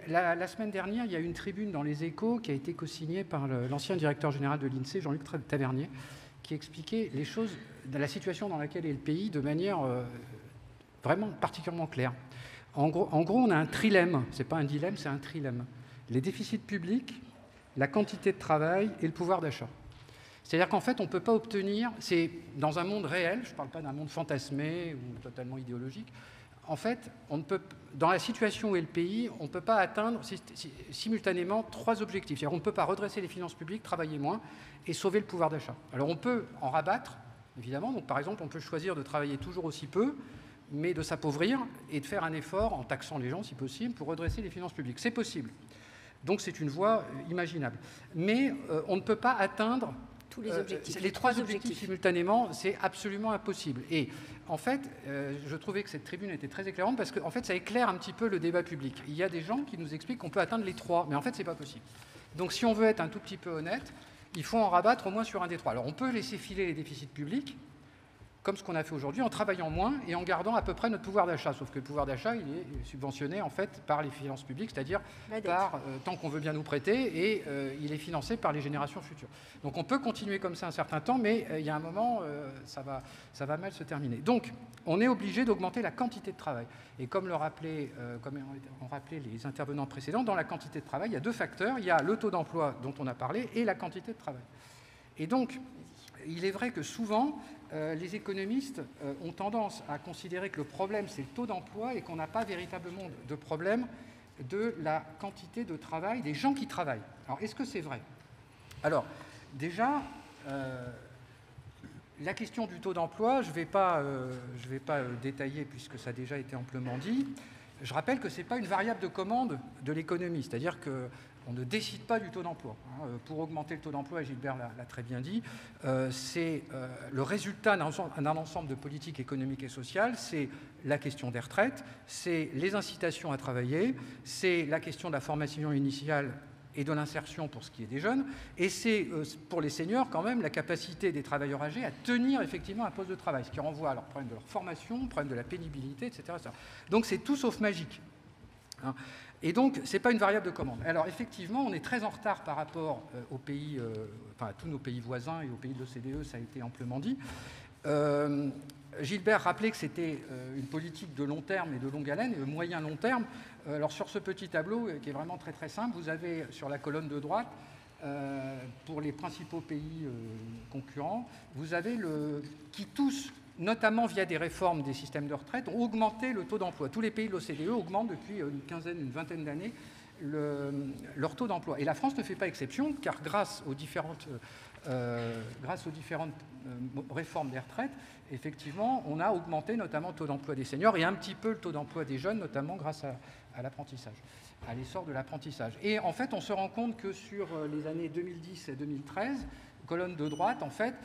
[SPEAKER 4] la semaine dernière, il y a eu une tribune dans Les Échos qui a été co-signée par l'ancien directeur général de l'INSEE, Jean-Luc Tavernier, qui expliquait les choses, la situation dans laquelle est le pays de manière vraiment particulièrement claire. En gros, on a un trilemme, ce n'est pas un dilemme, c'est un trilemme. Les déficits publics, la quantité de travail et le pouvoir d'achat. C'est-à-dire qu'en fait, on ne peut pas obtenir, c'est dans un monde réel, je ne parle pas d'un monde fantasmé ou totalement idéologique, en fait, dans la situation où est le pays, on ne peut pas atteindre simultanément trois objectifs. C'est-à-dire qu'on ne peut pas redresser les finances publiques, travailler moins et sauver le pouvoir d'achat. Alors on peut en rabattre, évidemment. Donc, par exemple, on peut choisir de travailler toujours aussi peu, mais de s'appauvrir et de faire un effort en taxant les gens, si possible, pour redresser les finances publiques. C'est possible. Donc c'est une voie imaginable. Mais on ne peut pas atteindre
[SPEAKER 1] tous les objectifs.
[SPEAKER 4] Les trois objectifs simultanément, c'est absolument impossible. Et en fait, je trouvais que cette tribune était très éclairante parce que en fait, ça éclaire un petit peu le débat public. Il y a des gens qui nous expliquent qu'on peut atteindre les trois, mais en fait, c'est pas possible. Donc si on veut être un tout petit peu honnête, il faut en rabattre au moins sur un des trois. Alors on peut laisser filer les déficits publics, comme ce qu'on a fait aujourd'hui, en travaillant moins et en gardant à peu près notre pouvoir d'achat. Sauf que le pouvoir d'achat, il est subventionné en fait par les finances publiques, c'est-à-dire par tant qu'on veut bien nous prêter, et il est financé par les générations futures. Donc on peut continuer comme ça un certain temps, mais il y a un moment, ça va mal se terminer. Donc on est obligé d'augmenter la quantité de travail. Et comme ont rappelé les intervenants précédents, dans la quantité de travail, il y a deux facteurs. Il y a le taux d'emploi dont on a parlé et la quantité de travail. Et donc, il est vrai que souvent, les économistes ont tendance à considérer que le problème, c'est le taux d'emploi et qu'on n'a pas véritablement de problème de la quantité de travail des gens qui travaillent. Alors, est-ce que c'est vrai? Alors, déjà, la question du taux d'emploi, je ne vais pas détailler puisque ça a déjà été amplement dit. Je rappelle que ce n'est pas une variable de commande de l'économie, c'est-à-dire qu'on ne décide pas du taux d'emploi. Pour augmenter le taux d'emploi, et Gilbert l'a très bien dit, c'est le résultat d'un ensemble de politiques économiques et sociales, c'est la question des retraites, c'est les incitations à travailler, c'est la question de la formation initiale et de l'insertion pour ce qui est des jeunes, et c'est pour les seniors quand même la capacité des travailleurs âgés à tenir effectivement un poste de travail, ce qui renvoie à leur problème de leur formation, problème de la pénibilité, etc. Donc c'est tout sauf magique. Hein. Et donc, ce n'est pas une variable de commande. Alors, effectivement, on est très en retard par rapport aux pays, à tous nos pays voisins et aux pays de l'OCDE, ça a été amplement dit. Gilbert rappelait que c'était une politique de long terme et de longue haleine, et de moyen-long terme. Alors, sur ce petit tableau, qui est vraiment très très simple, vous avez sur la colonne de droite, pour les principaux pays concurrents, vous avez qui tous, notamment via des réformes des systèmes de retraite, ont augmenté le taux d'emploi. Tous les pays de l'OCDE augmentent depuis une vingtaine d'années leur taux d'emploi. Et la France ne fait pas exception, car grâce aux différentes réformes des retraites, effectivement, on a augmenté notamment le taux d'emploi des seniors et un petit peu le taux d'emploi des jeunes, notamment grâce à l'apprentissage, à l'essor de l'apprentissage. Et en fait, on se rend compte que sur les années 2010 et 2013, colonne de droite, en fait,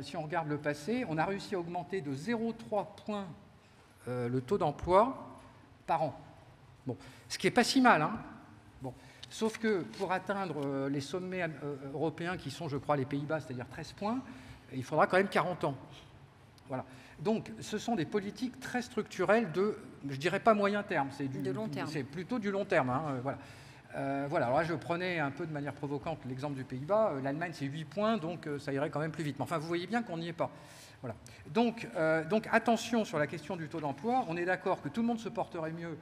[SPEAKER 4] si on regarde le passé, on a réussi à augmenter de 0,3 points le taux d'emploi par an. Bon, ce qui n'est pas si mal, hein. Bon. Sauf que pour atteindre les sommets européens qui sont, je crois, les Pays-Bas, c'est-à-dire 13 points, il faudra quand même 40 ans. Voilà. Donc, ce sont des politiques très structurelles de, je ne dirais pas moyen terme, c'est plutôt du long terme. Hein, voilà. Voilà, alors là je prenais un peu de manière provocante l'exemple du Pays-Bas. L'Allemagne c'est 8 points, donc ça irait quand même plus vite. Mais enfin, vous voyez bien qu'on n'y est pas. Voilà. Donc attention sur la question du taux d'emploi. On est d'accord que tout le monde se porterait mieux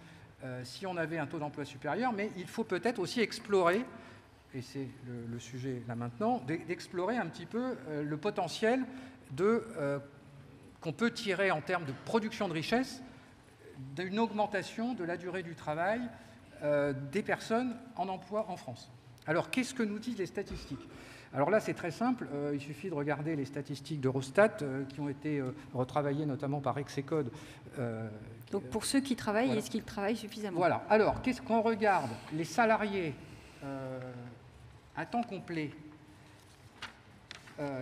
[SPEAKER 4] si on avait un taux d'emploi supérieur, mais il faut peut-être aussi explorer, et c'est le sujet là maintenant, d'explorer un petit peu le potentiel qu'on peut tirer en termes de production de richesse d'une augmentation de la durée du travail des personnes en emploi en France. Alors, qu'est-ce que nous disent les statistiques? Alors là, c'est très simple. Il suffit de regarder les statistiques d'Eurostat qui ont été retravaillées notamment par Rexecode.
[SPEAKER 1] Donc, pour ceux qui travaillent, voilà. Est-ce qu'ils travaillent suffisamment?
[SPEAKER 4] Voilà. Alors, qu'est-ce qu'on regarde? Les salariés à temps complet.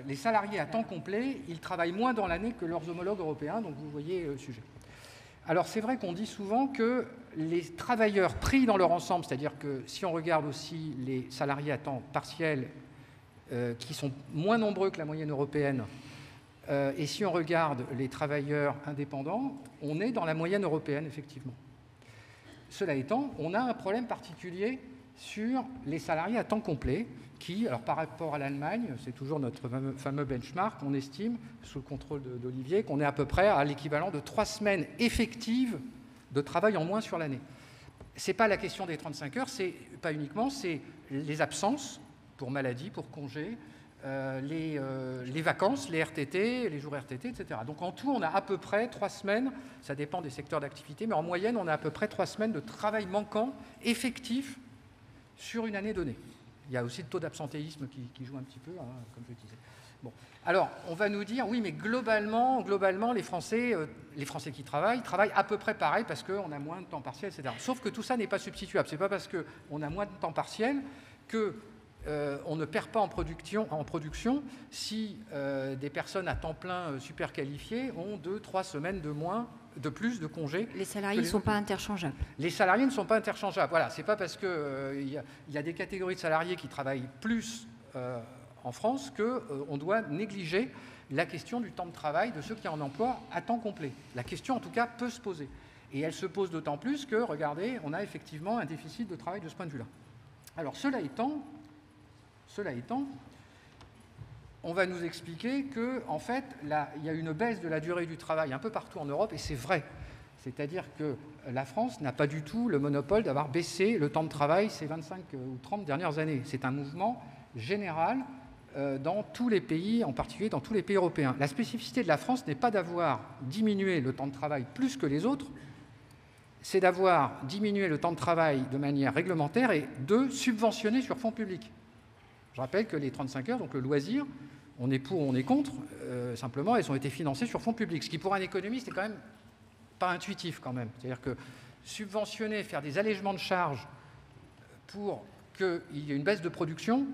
[SPEAKER 4] Les salariés à temps complet, ils travaillent moins dans l'année que leurs homologues européens. Donc, vous voyez le sujet. Alors c'est vrai qu'on dit souvent que les travailleurs pris dans leur ensemble, c'est-à-dire que si on regarde aussi les salariés à temps partiel, qui sont moins nombreux que la moyenne européenne, et si on regarde les travailleurs indépendants, on est dans la moyenne européenne, effectivement. Cela étant, on a un problème particulier sur les salariés à temps complet, qui, alors par rapport à l'Allemagne, c'est toujours notre fameux benchmark, on estime, sous le contrôle d'Olivier, qu'on est à peu près à l'équivalent de 3 semaines effectives de travail en moins sur l'année. Ce n'est pas la question des 35 heures, c'est pas uniquement, c'est les absences pour maladie, pour congé, les vacances, les RTT, les jours RTT, etc. Donc en tout, on a à peu près 3 semaines, ça dépend des secteurs d'activité, mais en moyenne, on a à peu près 3 semaines de travail manquant effectif sur une année donnée. Il y a aussi le taux d'absentéisme qui joue un petit peu, hein, comme je disais. Bon. Alors, on va nous dire, oui, mais globalement les Français qui travaillent à peu près pareil parce qu'on a moins de temps partiel, etc. Sauf que tout ça n'est pas substituable. Ce n'est pas parce qu'on a moins de temps partiel qu'on ne perd pas en production si des personnes à temps plein super qualifiées ont 2-3 semaines de plus de congés.
[SPEAKER 1] Les salariés ne sont pas interchangeables.
[SPEAKER 4] Les salariés ne sont pas interchangeables. Voilà, c'est pas parce qu'il y a des catégories de salariés qui travaillent plus en France qu'on doit négliger la question du temps de travail de ceux qui sont en emploi à temps complet. La question, en tout cas, peut se poser. Et elle se pose d'autant plus que, regardez, on a effectivement un déficit de travail de ce point de vue-là. Alors, cela étant, on va nous expliquer qu'en fait, il y a une baisse de la durée du travail un peu partout en Europe, et c'est vrai. C'est-à-dire que la France n'a pas du tout le monopole d'avoir baissé le temps de travail ces 25 ou 30 dernières années. C'est un mouvement général dans tous les pays, en particulier dans tous les pays européens. La spécificité de la France n'est pas d'avoir diminué le temps de travail plus que les autres, c'est d'avoir diminué le temps de travail de manière réglementaire et de subventionner sur fonds publics. Je rappelle que les 35 heures, donc le loisir, on est pour ou on est contre, simplement, elles ont été financées sur fonds publics, ce qui pour un économiste est quand même pas intuitif quand même. C'est-à-dire que subventionner, faire des allègements de charges pour qu'il y ait une baisse de production,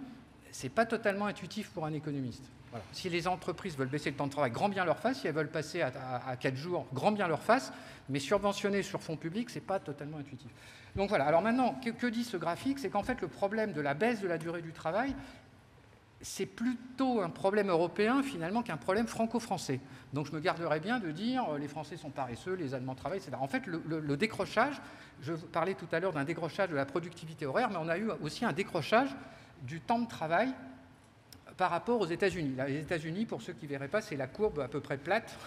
[SPEAKER 4] c'est pas totalement intuitif pour un économiste. Voilà. Si les entreprises veulent baisser le temps de travail, grand bien leur fasse. Si elles veulent passer à 4 jours, grand bien leur fasse. Mais subventionner sur fonds publics, ce n'est pas totalement intuitif. Donc voilà. Alors maintenant, que dit ce graphique? C'est qu'en fait, le problème de la baisse de la durée du travail, c'est plutôt un problème européen, finalement, qu'un problème franco-français. Donc je me garderais bien de dire les Français sont paresseux, les Allemands travaillent, etc. En fait, le décrochage, je parlais tout à l'heure d'un décrochage de la productivité horaire, mais on a eu aussi un décrochage du temps de travail par rapport aux États-Unis. Les États-Unis, pour ceux qui ne verraient pas, c'est la courbe à peu près plate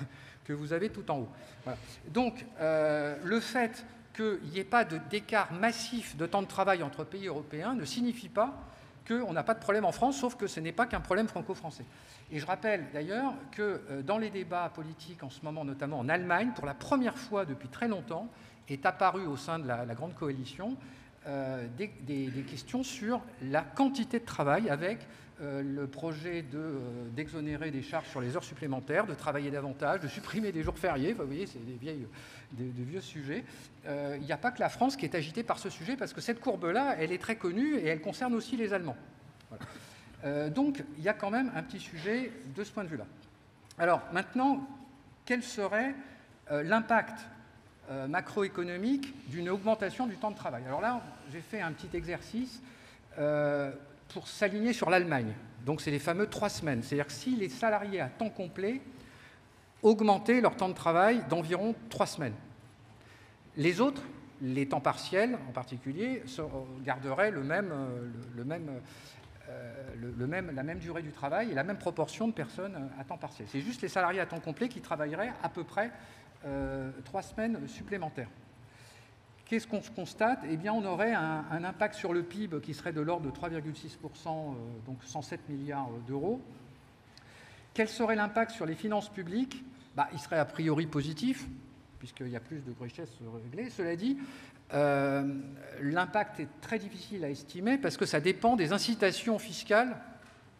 [SPEAKER 4] que vous avez tout en haut. Voilà. Donc, le fait qu'il n'y ait pas d'écart massif de temps de travail entre pays européens ne signifie pas qu'on n'a pas de problème en France, sauf que ce n'est pas qu'un problème franco-français. Et je rappelle d'ailleurs que dans les débats politiques en ce moment, notamment en Allemagne, pour la première fois depuis très longtemps, est apparu au sein de la grande coalition des questions sur la quantité de travail avec le projet d'exonérer des charges sur les heures supplémentaires, de travailler davantage, de supprimer des jours fériés. Vous voyez, c'est des vieux sujets. Il n'y a pas que la France qui est agitée par ce sujet, parce que cette courbe-là, elle est très connue et elle concerne aussi les Allemands. Voilà. Donc, il y a quand même un petit sujet de ce point de vue-là. Alors, maintenant, quel serait l'impact macroéconomique d'une augmentation du temps de travail? Alors là, j'ai fait un petit exercice pour s'aligner sur l'Allemagne. Donc, c'est les fameux 3 semaines. C'est-à-dire que si les salariés à temps complet augmentaient leur temps de travail d'environ 3 semaines, les autres, les temps partiels en particulier, garderaient la même durée du travail et la même proportion de personnes à temps partiel. C'est juste les salariés à temps complet qui travailleraient à peu près 3 semaines supplémentaires. Qu'est-ce qu'on constate? Eh bien, on aurait un impact sur le PIB qui serait de l'ordre de 3,6%, donc 107 milliards d'euros. Quel serait l'impact sur les finances publiques? Il serait a priori positif, puisqu'il y a plus de richesses réglées. Cela dit, l'impact est très difficile à estimer parce que ça dépend des incitations fiscales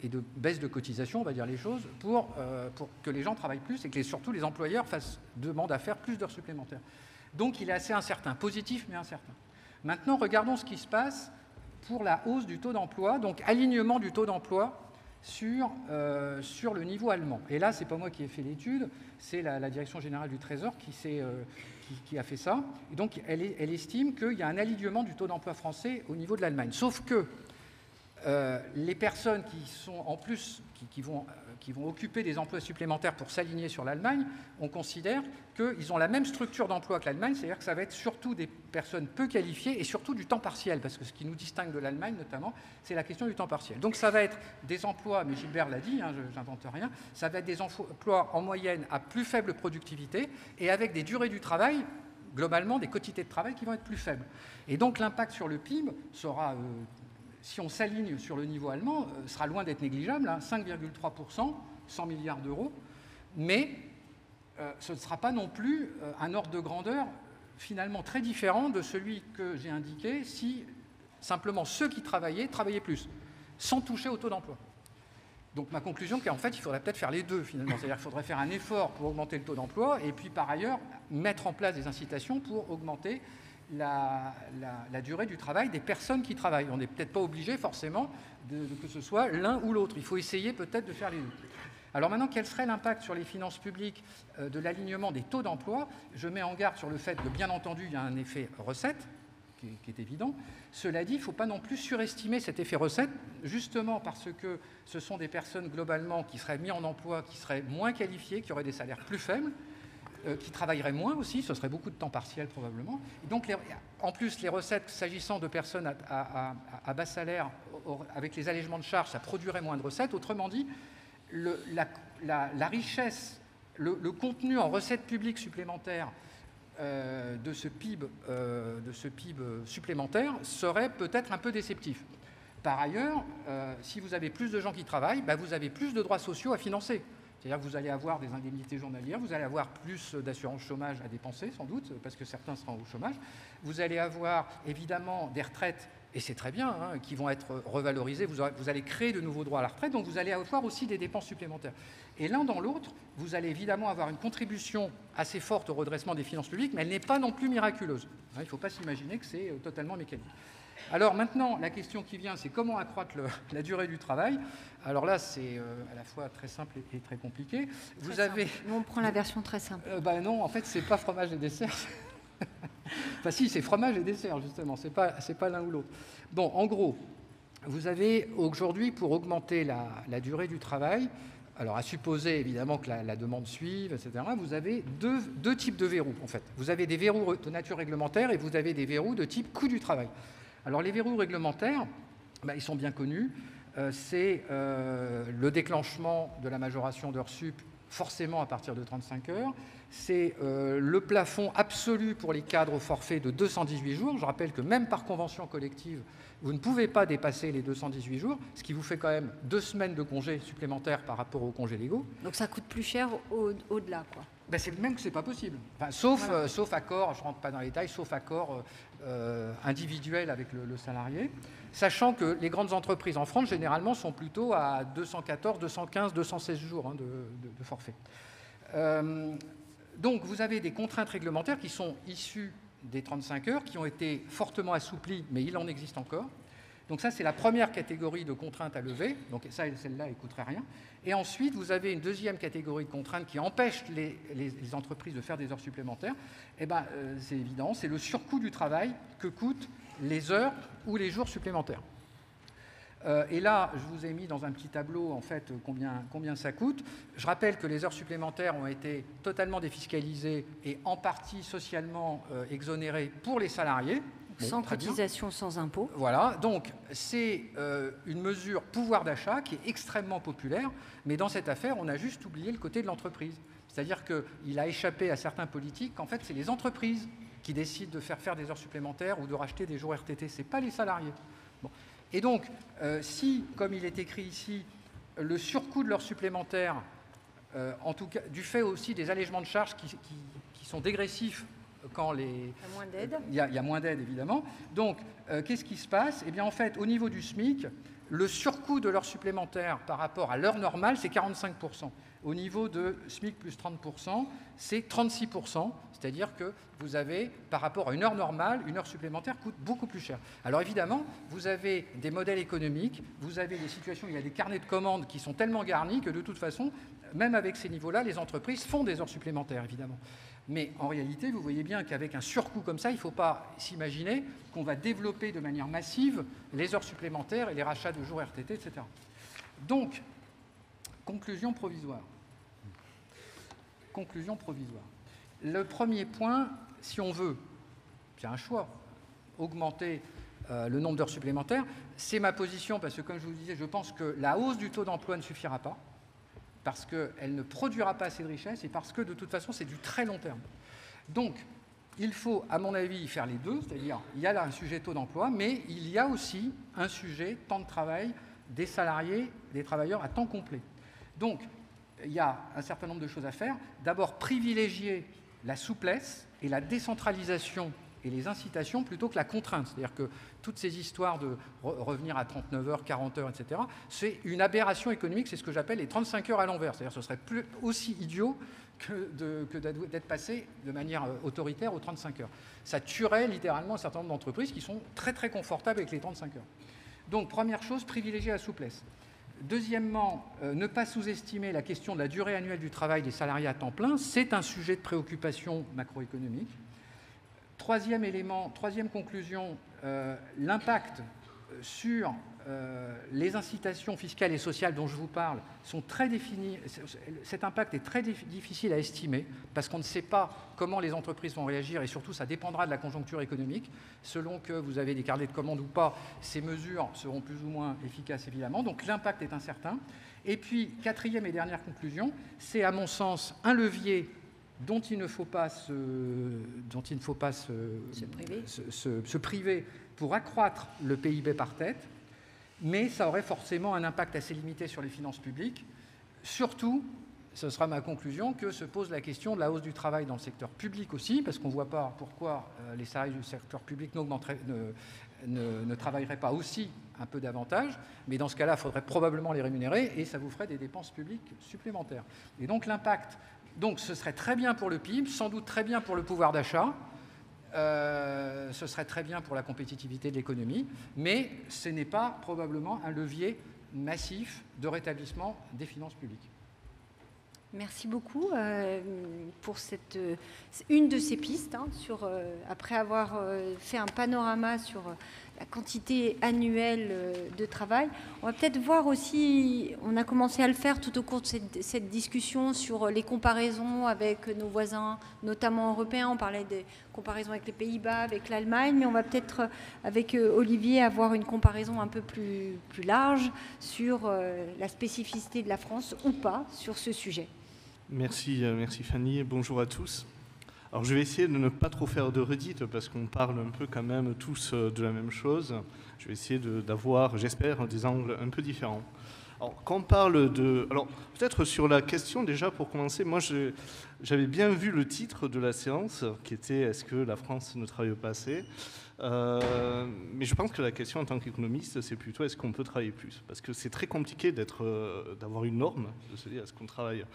[SPEAKER 4] et de baisse de cotisation, on va dire les choses, pour que les gens travaillent plus et que surtout les employeurs demandent à faire plus d'heures supplémentaires. Donc il est assez incertain, positif mais incertain. Maintenant, regardons ce qui se passe pour la hausse du taux d'emploi, donc alignement du taux d'emploi sur le niveau allemand. Et là, ce n'est pas moi qui ai fait l'étude, c'est la Direction générale du Trésor qui a fait ça. Et donc elle estime qu'il y a un alignement du taux d'emploi français au niveau de l'Allemagne. Sauf que les personnes qui sont en plus, qui vont occuper des emplois supplémentaires pour s'aligner sur l'Allemagne, on considère qu'ils ont la même structure d'emploi que l'Allemagne, c'est-à-dire que ça va être surtout des personnes peu qualifiées et surtout du temps partiel, parce que ce qui nous distingue de l'Allemagne notamment, c'est la question du temps partiel. Donc ça va être des emplois, mais Gilbert l'a dit, je n'invente rien, ça va être des emplois en moyenne à plus faible productivité et avec des durées du travail, globalement des quantités de travail qui vont être plus faibles. Et donc l'impact sur le PIB sera... si on s'aligne sur le niveau allemand, sera loin d'être négligeable, 5,3%, 100 milliards d'euros, mais ce ne sera pas non plus un ordre de grandeur finalement très différent de celui que j'ai indiqué si simplement ceux qui travaillaient plus, sans toucher au taux d'emploi. Donc ma conclusion, c'est qu'en fait, il faudrait peut-être faire les deux finalement, c'est-à-dire qu'il faudrait faire un effort pour augmenter le taux d'emploi et puis par ailleurs mettre en place des incitations pour augmenter la durée du travail des personnes qui travaillent. On n'est peut-être pas obligé forcément que ce soit l'un ou l'autre. Il faut essayer peut-être de faire les deux. Alors maintenant, quel serait l'impact sur les finances publiques de l'alignement des taux d'emploi? Je mets en garde sur le fait que, bien entendu, il y a un effet recette qui est évident. Cela dit, il ne faut pas non plus surestimer cet effet recette, justement parce que ce sont des personnes globalement qui seraient mises en emploi, qui seraient moins qualifiées, qui auraient des salaires plus faibles, qui travailleraient moins aussi, ce serait beaucoup de temps partiel probablement. Et donc, en plus, les recettes, s'agissant de personnes à bas salaire, avec les allègements de charges, ça produirait moins de recettes. Autrement dit, la richesse, le contenu en recettes publiques supplémentaires de ce PIB supplémentaire serait peut-être un peu déceptif. Par ailleurs, si vous avez plus de gens qui travaillent, vous avez plus de droits sociaux à financer. C'est-à-dire que vous allez avoir des indemnités journalières, vous allez avoir plus d'assurance chômage à dépenser, sans doute, parce que certains seront au chômage. Vous allez avoir évidemment des retraites, et c'est très bien, qui vont être revalorisées. Vous allez créer de nouveaux droits à la retraite, donc vous allez avoir aussi des dépenses supplémentaires. Et l'un dans l'autre, vous allez évidemment avoir une contribution assez forte au redressement des finances publiques, mais elle n'est pas non plus miraculeuse. Il ne faut pas s'imaginer que c'est totalement mécanique. Alors maintenant, la question qui vient, c'est comment accroître la durée du travail. Alors là, c'est à la fois très simple et très compliqué. Vous avez...
[SPEAKER 1] Nous, on prend la version très simple.
[SPEAKER 4] Non, en fait, c'est pas fromage et dessert. Enfin si, c'est fromage et dessert, justement. C'est pas l'un ou l'autre. Bon, en gros, vous avez aujourd'hui, pour augmenter la durée du travail, alors à supposer évidemment que la demande suive, etc., vous avez deux types de verrous, en fait. Vous avez des verrous de nature réglementaire et vous avez des verrous de type coût du travail. Alors les verrous réglementaires, ils sont bien connus. C'est le déclenchement de la majoration d'heures sup, forcément à partir de 35 heures. C'est le plafond absolu pour les cadres au forfait de 218 jours. Je rappelle que même par convention collective, vous ne pouvez pas dépasser les 218 jours, ce qui vous fait quand même 2 semaines de congés supplémentaires par rapport aux congés légaux.
[SPEAKER 1] Donc ça coûte plus cher au-delà, quoi.
[SPEAKER 4] C'est même que ce n'est pas possible. Enfin, sauf accord, je ne rentre pas dans les détails, sauf accord individuel avec le salarié. Sachant que les grandes entreprises en France, généralement, sont plutôt à 214, 215, 216 jours de forfait. Donc, vous avez des contraintes réglementaires qui sont issues des 35 heures, qui ont été fortement assouplies, mais il en existe encore. Donc ça, c'est la première catégorie de contraintes à lever. Donc ça, celle-là, elle ne coûterait rien. Et ensuite, vous avez une deuxième catégorie de contraintes qui empêche les entreprises de faire des heures supplémentaires. C'est évident, c'est le surcoût du travail que coûtent les heures ou les jours supplémentaires. Et là, je vous ai mis dans un petit tableau, en fait, combien ça coûte. Je rappelle que les heures supplémentaires ont été totalement défiscalisées et en partie socialement exonérées pour les salariés.
[SPEAKER 1] Sans cotisation, sans impôt.
[SPEAKER 4] Voilà, donc c'est une mesure pouvoir d'achat qui est extrêmement populaire, mais dans cette affaire, on a juste oublié le côté de l'entreprise. C'est-à-dire qu'il a échappé à certains politiques qu'en fait, c'est les entreprises qui décident de faire des heures supplémentaires ou de racheter des jours RTT, ce n'est pas les salariés. Bon. Et donc, si, comme il est écrit ici, le surcoût de l'heure supplémentaire, en tout cas, du fait aussi des allègements de charges qui sont dégressifs, quand il y a moins d'aide, évidemment. Donc, qu'est-ce qui se passe? Eh bien, en fait, au niveau du SMIC, le surcoût de l'heure supplémentaire par rapport à l'heure normale, c'est 45%. Au niveau de SMIC plus 30%, c'est 36%. C'est-à-dire que vous avez, par rapport à une heure normale, une heure supplémentaire coûte beaucoup plus cher. Alors évidemment, vous avez des modèles économiques, vous avez des situations où il y a des carnets de commandes qui sont tellement garnis que de toute façon, même avec ces niveaux-là, les entreprises font des heures supplémentaires, évidemment. Mais en réalité, vous voyez bien qu'avec un surcoût comme ça, il ne faut pas s'imaginer qu'on va développer de manière massive les heures supplémentaires et les rachats de jours RTT, etc. Donc, conclusion provisoire. Conclusion provisoire. Le premier point, si on veut, c'est un choix, augmenter le nombre d'heures supplémentaires, c'est ma position, parce que comme je vous disais, je pense que la hausse du taux d'emploi ne suffira pas, parce qu'elle ne produira pas assez de richesse et parce que, de toute façon, c'est du très long terme. Donc, il faut, à mon avis, faire les deux, c'est-à-dire, il y a là un sujet taux d'emploi, mais il y a aussi un sujet temps de travail des salariés, des travailleurs à temps complet. Donc, il y a un certain nombre de choses à faire. D'abord, privilégier la souplesse et la décentralisation et les incitations plutôt que la contrainte. C'est-à-dire que toutes ces histoires de revenir à 39 heures, 40 heures, etc., c'est une aberration économique, c'est ce que j'appelle les 35 heures à l'envers. C'est-à-dire que ce serait plus aussi idiot que d'être passé de manière autoritaire aux 35 heures. Ça tuerait littéralement un certain nombre d'entreprises qui sont très très confortables avec les 35 heures. Donc, première chose, privilégier la souplesse. Deuxièmement, ne pas sous-estimer la question de la durée annuelle du travail des salariés à temps plein. C'est un sujet de préoccupation macroéconomique. Troisième élément, troisième conclusion, l'impact sur les incitations fiscales et sociales dont je vous parle sont très définies. Cet impact est très difficile à estimer parce qu'on ne sait pas comment les entreprises vont réagir et surtout ça dépendra de la conjoncture économique. Selon que vous avez des carnets de commandes ou pas, ces mesures seront plus ou moins efficaces évidemment. Donc l'impact est incertain. Et puis, quatrième et dernière conclusion, c'est à mon sens un levier dont il ne faut pas se priver pour accroître le PIB par tête, mais ça aurait forcément un impact assez limité sur les finances publiques. Surtout, ce sera ma conclusion, que se pose la question de la hausse du travail dans le secteur public aussi, parce qu'on ne voit pas pourquoi les salariés du secteur public ne travailleraient pas aussi un peu davantage, mais dans ce cas-là, il faudrait probablement les rémunérer et ça vous ferait des dépenses publiques supplémentaires. Et donc l'impact, donc ce serait très bien pour le PIB, sans doute très bien pour le pouvoir d'achat, ce serait très bien pour la compétitivité de l'économie, mais ce n'est pas probablement un levier massif de rétablissement des finances publiques.
[SPEAKER 1] Merci beaucoup pour une de ces pistes, après avoir fait un panorama sur la quantité annuelle de travail. On va peut-être voir aussi, on a commencé à le faire tout au cours de cette discussion sur les comparaisons avec nos voisins, notamment européens. On parlait des comparaisons avec les Pays-Bas, avec l'Allemagne, mais on va peut-être, avec Olivier, avoir une comparaison un peu plus large sur la spécificité de la France ou pas sur ce sujet.
[SPEAKER 5] Merci Fanny et bonjour à tous. Alors je vais essayer de ne pas trop faire de redites parce qu'on parle un peu quand même tous de la même chose. Je vais essayer d'avoir, j'espère, des angles un peu différents. Alors quand on parle de... Alors peut-être sur la question déjà pour commencer, moi j'avais bien vu le titre de la séance qui était « Est-ce que la France ne travaille pas assez ?» mais je pense que la question en tant qu'économiste, c'est plutôt est-ce qu'on peut travailler plus? Parce que c'est très compliqué d'avoir une norme, de se dire est-ce qu'on travaille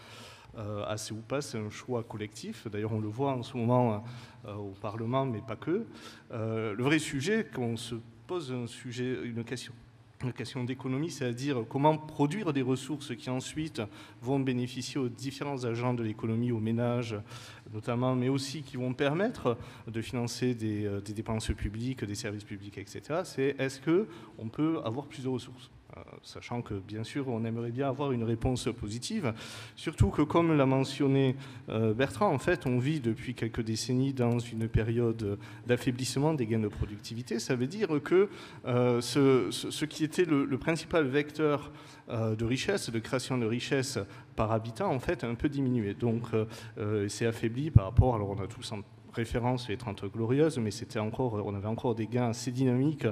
[SPEAKER 5] assez ou pas, c'est un choix collectif. D'ailleurs, on le voit en ce moment au Parlement, mais pas que. Le vrai sujet, quand on se pose une question d'économie, c'est-à-dire comment produire des ressources qui ensuite vont bénéficier aux différents agents de l'économie, aux ménages notamment, mais aussi qui vont permettre de financer des dépenses publiques, des services publics, etc. C'est est-ce qu'on peut avoir plus de ressources ? Sachant que, bien sûr, on aimerait bien avoir une réponse positive, surtout que, comme l'a mentionné Bertrand, en fait, on vit depuis quelques décennies dans une période d'affaiblissement des gains de productivité. Ça veut dire que ce qui était le principal vecteur de richesse, de création de richesse par habitant, en fait, a un peu diminué. Donc, c'est affaibli par rapport, alors on a tous en référence les 30 glorieuses, mais on avait encore des gains assez dynamiques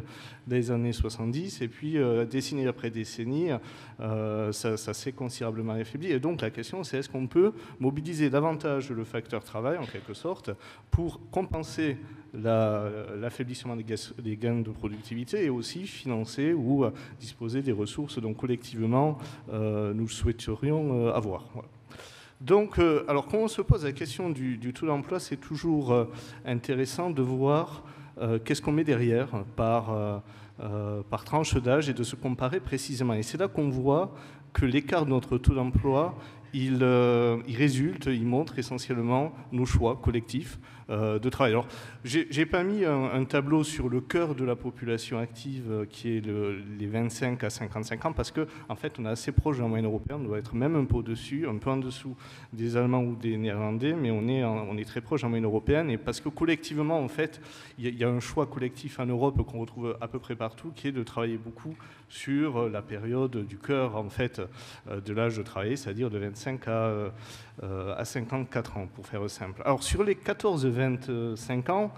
[SPEAKER 5] des années 70, et puis décennie après décennie, ça s'est considérablement affaibli. Et donc la question, c'est est-ce qu'on peut mobiliser davantage le facteur travail, en quelque sorte, pour compenser l'affaiblissement des gains de productivité et aussi financer ou disposer des ressources dont collectivement nous souhaiterions avoir. Voilà. Donc, alors quand on se pose la question du taux d'emploi, c'est toujours intéressant de voir qu'est-ce qu'on met derrière par tranche d'âge et de se comparer précisément. Et c'est là qu'on voit que l'écart de notre taux d'emploi, il montre essentiellement nos choix collectifs de travail. Alors, j'ai pas mis un tableau sur le cœur de la population active qui est les 25 à 55 ans parce que en fait, on est assez proche de la moyenne européenne, on doit être même un peu au-dessus, un peu en dessous des Allemands ou des Néerlandais, mais on est très proche de la moyenne européenne et parce que collectivement, en fait, il y a un choix collectif en Europe qu'on retrouve à peu près partout qui est de travailler beaucoup sur la période du cœur, en fait, de l'âge de travailler, c'est-à-dire de 25 à 54 ans, pour faire simple. Alors, sur les 14-25 ans,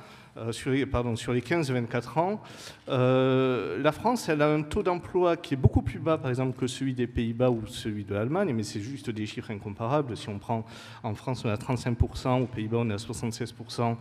[SPEAKER 5] sur les 15-24 ans, la France, elle a un taux d'emploi qui est beaucoup plus bas, par exemple, que celui des Pays-Bas ou celui de l'Allemagne, mais c'est juste des chiffres incomparables. Si on prend en France, on est à 35%, aux Pays-Bas, on est à 76%,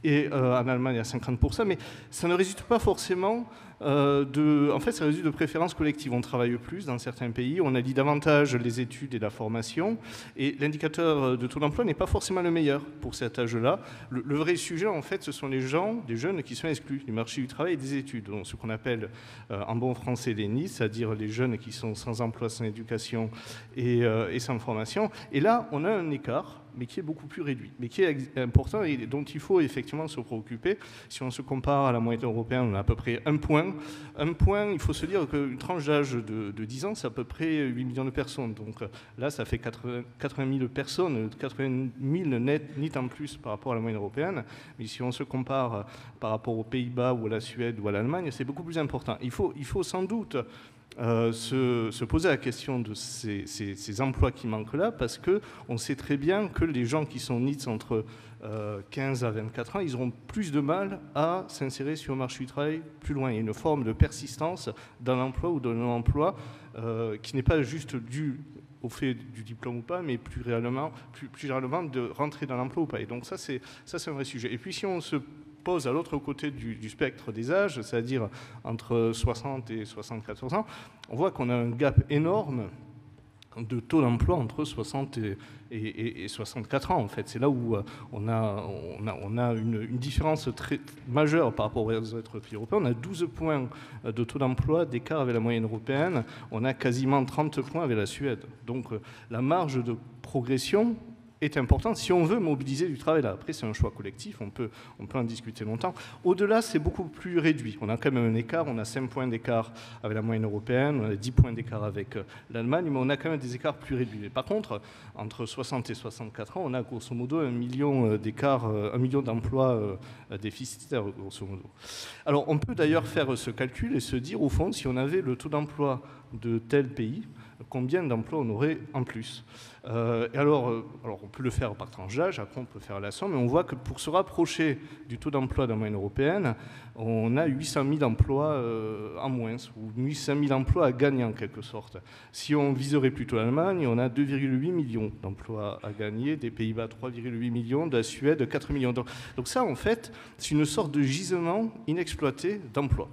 [SPEAKER 5] et en Allemagne, à 50%, mais ça ne résulte pas forcément en fait, ça résulte de préférences collectives. On travaille plus dans certains pays, on allie davantage les études et la formation, et l'indicateur de taux d'emploi n'est pas forcément le meilleur pour cet âge-là. Le vrai sujet, en fait, ce sont les jeunes qui sont exclus du marché du travail et des études, donc ce qu'on appelle en bon français les NEET, c'est-à-dire les jeunes qui sont sans emploi, sans éducation et sans formation. Et là, on a un écart, mais qui est beaucoup plus réduit, mais qui est important et dont il faut effectivement se préoccuper. Si on se compare à la moyenne européenne, on a à peu près un point. Un point, il faut se dire qu'une tranche d'âge de 10 ans, c'est à peu près 8 millions de personnes. Donc là, ça fait 80 000 personnes, 80 000 net en plus par rapport à la moyenne européenne. Mais si on se compare par rapport aux Pays-Bas ou à la Suède ou à l'Allemagne, c'est beaucoup plus important. Il faut sans doute se poser la question de ces emplois qui manquent là, parce qu'on sait très bien que les gens qui sont NEET entre 15 à 24 ans, ils auront plus de mal à s'insérer sur le marché du travail plus loin. Il y a une forme de persistance dans l'emploi ou dans l'emploi qui n'est pas juste due au fait du diplôme ou pas, mais plus généralement de rentrer dans l'emploi ou pas. Et donc ça, c'est un vrai sujet. Et puis si on se pose à l'autre côté du spectre des âges, c'est-à-dire entre 60 et 74 ans, on voit qu'on a un gap énorme de taux d'emploi entre 60 et 64 ans, en fait. C'est là où on a une différence très majeure par rapport aux autres pays européens. On a 12 points de taux d'emploi d'écart avec la moyenne européenne. On a quasiment 30 points avec la Suède. Donc la marge de progression est importante si on veut mobiliser du travail là. Après, c'est un choix collectif, on peut en discuter longtemps. Au-delà, c'est beaucoup plus réduit. On a quand même un écart, on a 5 points d'écart avec la moyenne européenne, on a 10 points d'écart avec l'Allemagne, mais on a quand même des écarts plus réduits. Et par contre, entre 60 et 64 ans, on a grosso modo 1 million d'écarts, 1 million d'emplois déficitaires, grosso modo. Alors, on peut d'ailleurs faire ce calcul et se dire, au fond, si on avait le taux d'emploi de tel pays, combien d'emplois on aurait en plus. Et alors, on peut le faire par tranche d'âge, après on peut faire la somme, mais on voit que pour se rapprocher du taux d'emploi de la moyenne européenne, on a 800 000 emplois en moins, ou 800 000 emplois à gagner en quelque sorte. Si on viserait plutôt l'Allemagne, on a 2,8 millions d'emplois à gagner, des Pays-Bas 3,8 millions, de la Suède 4 millions. Donc ça, en fait, c'est une sorte de gisement inexploité d'emplois.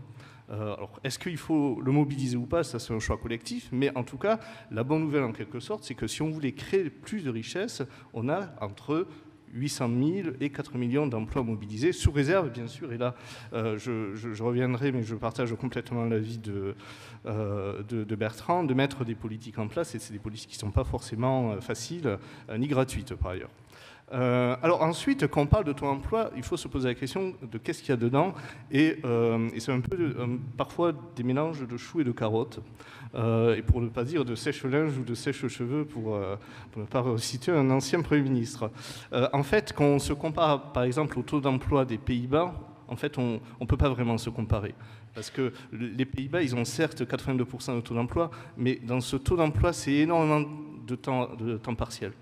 [SPEAKER 5] Alors, est-ce qu'il faut le mobiliser ou pas? Ça, c'est un choix collectif. Mais en tout cas, la bonne nouvelle, en quelque sorte, c'est que si on voulait créer plus de richesses, on a entre 800 000 et 4 millions d'emplois mobilisés, sous réserve, bien sûr. Et là, je reviendrai, mais je partage complètement l'avis de Bertrand, de mettre des politiques en place. Et c'est des politiques qui ne sont pas forcément faciles, ni gratuites, par ailleurs. Alors ensuite, quand on parle de taux d'emploi, il faut se poser la question de qu'est-ce qu'il y a dedans, et c'est un peu parfois des mélanges de choux et de carottes, et pour ne pas dire de sèche-linge ou de sèche-cheveux, pour ne pas citer un ancien Premier ministre. En fait, quand on se compare par exemple au taux d'emploi des Pays-Bas, en fait on ne peut pas vraiment se comparer. Parce que les Pays-Bas, ils ont certes 82% de taux d'emploi, mais dans ce taux d'emploi, c'est énormément de temps partiel.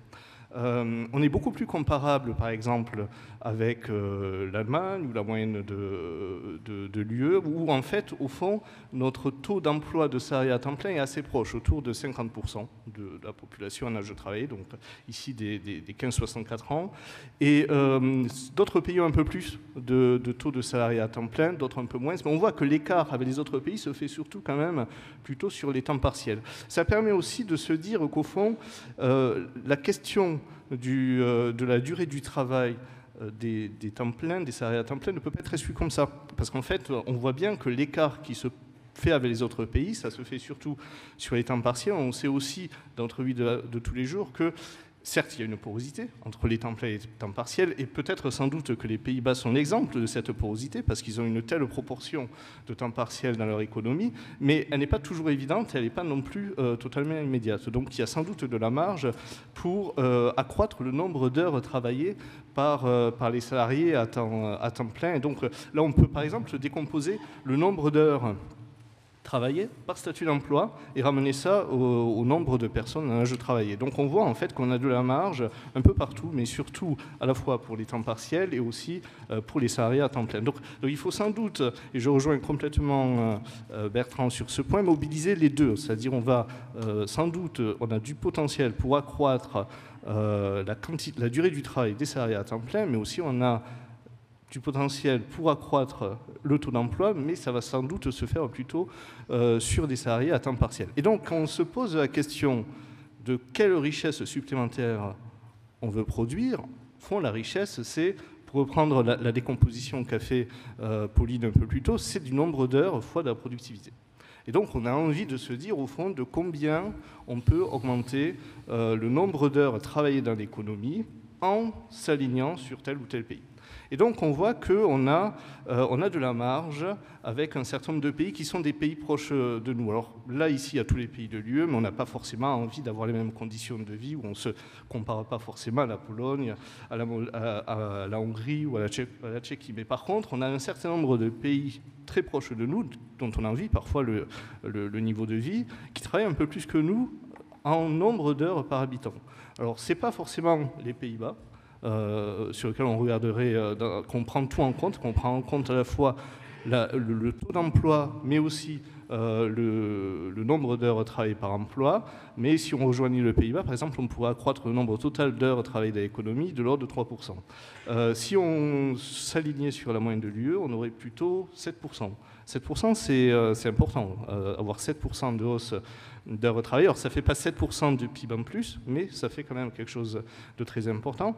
[SPEAKER 5] On est beaucoup plus comparable, par exemple, avec l'Allemagne ou la moyenne de l'UE, où en fait, au fond, notre taux d'emploi de salariés à temps plein est assez proche, autour de 50% de la population en âge de travailler, donc ici des 15-64 ans. Et d'autres pays ont un peu plus de taux de salariés à temps plein, d'autres un peu moins, mais on voit que l'écart avec les autres pays se fait surtout quand même plutôt sur les temps partiels. Ça permet aussi de se dire qu'au fond, la question de la durée du travail des temps pleins, des salariés à temps plein, ne peut pas être exclu comme ça. Parce qu'en fait, on voit bien que l'écart qui se fait avec les autres pays, ça se fait surtout sur les temps partiels. On sait aussi, dans notre vie de tous les jours, que certes, il y a une porosité entre les temps pleins et les temps partiels, et peut-être sans doute que les Pays-Bas sont l'exemple de cette porosité, parce qu'ils ont une telle proportion de temps partiel dans leur économie, mais elle n'est pas toujours évidente, elle n'est pas non plus totalement immédiate. Donc il y a sans doute de la marge pour accroître le nombre d'heures travaillées par les salariés à temps plein. Et donc là, on peut par exemple décomposer le nombre d'heures travailler par statut d'emploi et ramener ça au nombre de personnes en âge de travailler. Donc on voit en fait qu'on a de la marge un peu partout, mais surtout à la fois pour les temps partiels et aussi pour les salariés à temps plein. Donc il faut sans doute, et je rejoins complètement Bertrand sur ce point, mobiliser les deux. C'est-à-dire on va sans doute, on a du potentiel pour accroître la durée du travail des salariés à temps plein, mais aussi on a du potentiel pour accroître le taux d'emploi, mais ça va sans doute se faire plutôt sur des salariés à temps partiel. Et donc, quand on se pose la question de quelle richesse supplémentaire on veut produire, au fond, la richesse, c'est, pour reprendre la décomposition qu'a fait Pauline un peu plus tôt, c'est du nombre d'heures fois de la productivité. Et donc, on a envie de se dire, au fond, de combien on peut augmenter le nombre d'heures travaillées dans l'économie en s'alignant sur tel ou tel pays. Et donc, on voit qu'on a de la marge avec un certain nombre de pays qui sont des pays proches de nous. Alors là, ici, il y a tous les pays de l'UE, mais on n'a pas forcément envie d'avoir les mêmes conditions de vie, où on ne se compare pas forcément à la Pologne, à la Hongrie ou à la Tchéquie. Mais par contre, on a un certain nombre de pays très proches de nous, dont on envie parfois le niveau de vie, qui travaillent un peu plus que nous en nombre d'heures par habitant. Alors, ce n'est pas forcément les Pays-Bas, sur lequel on regarderait, qu'on prend tout en compte, qu'on prend en compte à la fois le taux d'emploi, mais aussi le nombre d'heures travaillées par emploi, mais si on rejoignait le Pays-Bas, par exemple, on pourrait accroître le nombre total d'heures travaillées dans l'économie de l'ordre de 3%. Si on s'alignait sur la moyenne de l'UE, on aurait plutôt 7%. 7%, c'est important, avoir 7% de hausse d'heures travaillées. Alors, ça ne fait pas 7% du PIB en plus, mais ça fait quand même quelque chose de très important.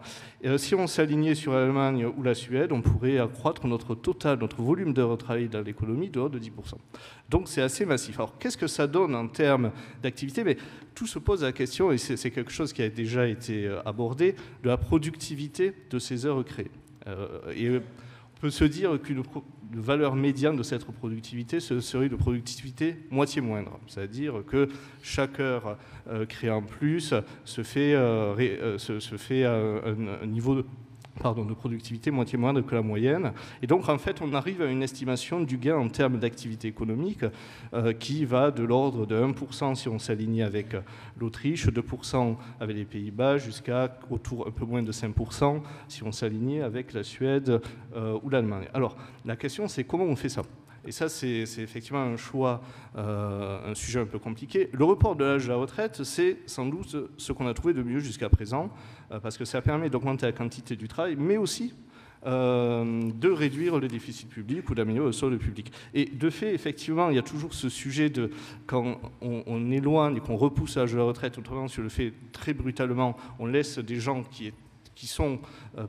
[SPEAKER 5] Si on s'alignait sur l'Allemagne ou la Suède, on pourrait accroître notre total, notre volume d'heures travaillées dans l'économie de l'ordre de 10%. Donc, c'est assez massif. Alors, qu'est-ce que ça donne en termes d'activité? Mais tout se pose la question, et c'est quelque chose qui a déjà été abordé, de la productivité de ces heures créées. Et on peut se dire qu'une valeur médiane de cette productivité, ce serait de productivité moitié moindre. C'est-à-dire que chaque heure créée en plus se fait à un niveau de productivité moitié moindre que la moyenne. Et donc, en fait, on arrive à une estimation du gain en termes d'activité économique qui va de l'ordre de 1% si on s'aligne avec l'Autriche, 2% avec les Pays-Bas, jusqu'à autour un peu moins de 5% si on s'alignait avec la Suède ou l'Allemagne. Alors, la question, c'est comment on fait ça ? Et ça, c'est effectivement un choix, un sujet un peu compliqué. Le report de l'âge de la retraite, c'est sans doute ce qu'on a trouvé de mieux jusqu'à présent, parce que ça permet d'augmenter la quantité du travail, mais aussi de réduire le déficit public ou d'améliorer le solde public. Et de fait, effectivement, il y a toujours ce sujet de quand on éloigne et qu'on repousse l'âge de la retraite, autrement, si on le fait très brutalement, on laisse des gens qui sont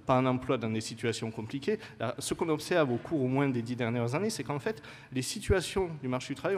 [SPEAKER 5] pas en emploi dans des situations compliquées. Là, ce qu'on observe au cours au moins des 10 dernières années, c'est qu'en fait, les situations du marché du travail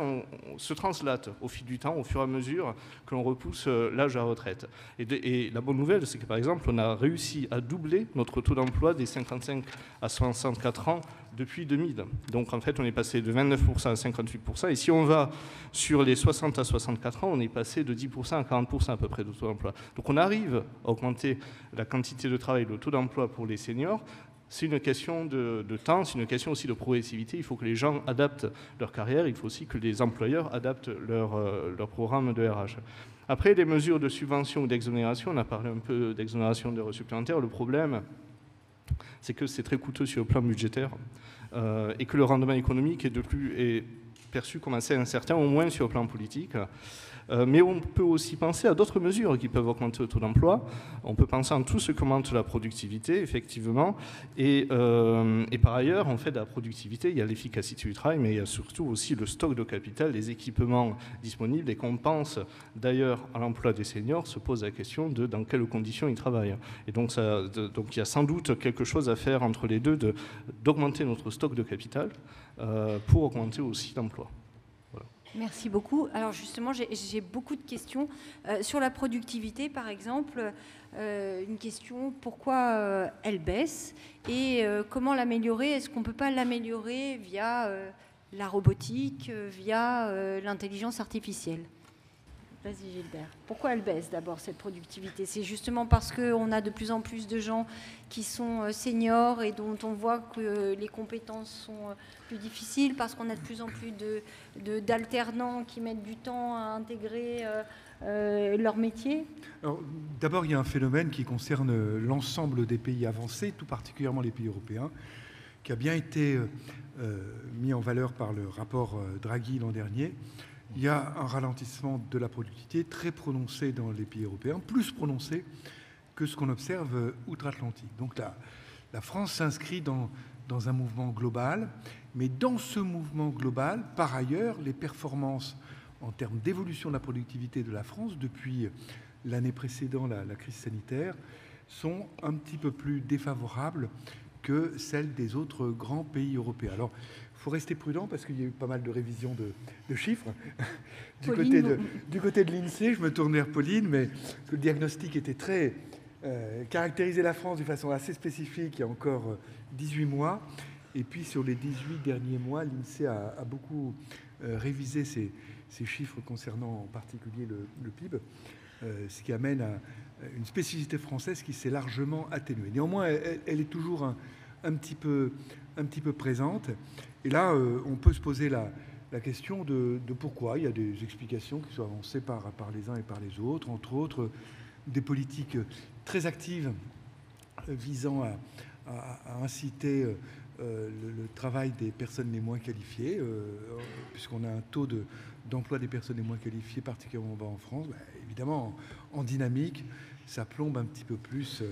[SPEAKER 5] se translatent au fil du temps, au fur et à mesure que l'on repousse l'âge de la retraite. Et la bonne nouvelle, c'est que par exemple, on a réussi à doubler notre taux d'emploi des 55 à 64 ans depuis 2000. Donc en fait, on est passé de 29% à 58%. Et si on va sur les 60 à 64 ans, on est passé de 10% à 40% à peu près de taux d'emploi. Donc on arrive à augmenter la quantité de travail, le taux d'emploi pour les seniors. C'est une question de temps, c'est une question aussi de progressivité. Il faut que les gens adaptent leur carrière, il faut aussi que les employeurs adaptent leur programme de RH. Après, les mesures de subvention ou d'exonération, on a parlé un peu d'exonération d'heures supplémentaires. Le problème, c'est que c'est très coûteux sur le plan budgétaire et que le rendement économique est perçu comme assez incertain, au moins sur le plan politique. Mais on peut aussi penser à d'autres mesures qui peuvent augmenter le taux d'emploi. On peut penser à tout ce qui augmente la productivité, effectivement. Et par ailleurs, en fait, de la productivité, il y a l'efficacité du travail, mais il y a surtout aussi le stock de capital, les équipements disponibles. Et qu'on pense d'ailleurs à l'emploi des seniors, se pose la question de dans quelles conditions ils travaillent. Et donc, donc il y a sans doute quelque chose à faire entre les deux, d'augmenter notre stock de capital pour augmenter aussi l'emploi.
[SPEAKER 1] Merci beaucoup. Alors justement, j'ai beaucoup de questions. Sur la productivité, par exemple, une question, pourquoi elle baisse et comment l'améliorer? Est-ce qu'on ne peut pas l'améliorer via la robotique, via l'intelligence artificielle? Vas-y Gilbert. Pourquoi elle baisse d'abord cette productivité? C'est justement parce qu'on a de plus en plus de gens qui sont seniors et dont on voit que les compétences sont plus difficiles, parce qu'on a de plus en plus d'alternants qui mettent du temps à intégrer leur métier?
[SPEAKER 2] D'abord, il y a un phénomène qui concerne l'ensemble des pays avancés, tout particulièrement les pays européens, qui a bien été mis en valeur par le rapport Draghi l'an dernier. Il y a un ralentissement de la productivité très prononcé dans les pays européens, plus prononcé que ce qu'on observe outre-Atlantique. Donc la France s'inscrit dans un mouvement global, mais dans ce mouvement global, par ailleurs, les performances en termes d'évolution de la productivité de la France depuis l'année précédant la crise sanitaire sont un petit peu plus défavorables que celles des autres grands pays européens. Alors, il faut rester prudent parce qu'il y a eu pas mal de révisions de chiffres. Du côté de l'INSEE, je me tourne vers Pauline, mais que le diagnostic était très... caractérisait la France de façon assez spécifique il y a encore 18 mois. Et puis sur les 18 derniers mois, l'INSEE a beaucoup révisé ces chiffres concernant en particulier le PIB, ce qui amène à une spécificité française qui s'est largement atténuée. Néanmoins, elle est toujours un petit peu présente. Et là, on peut se poser la question de pourquoi. Il y a des explications qui sont avancées par les uns et par les autres, entre autres des politiques très actives visant à inciter le travail des personnes les moins qualifiées, puisqu'on a un taux d'emploi des personnes les moins qualifiées particulièrement bas en France. Évidemment, en dynamique, ça plombe un petit peu plus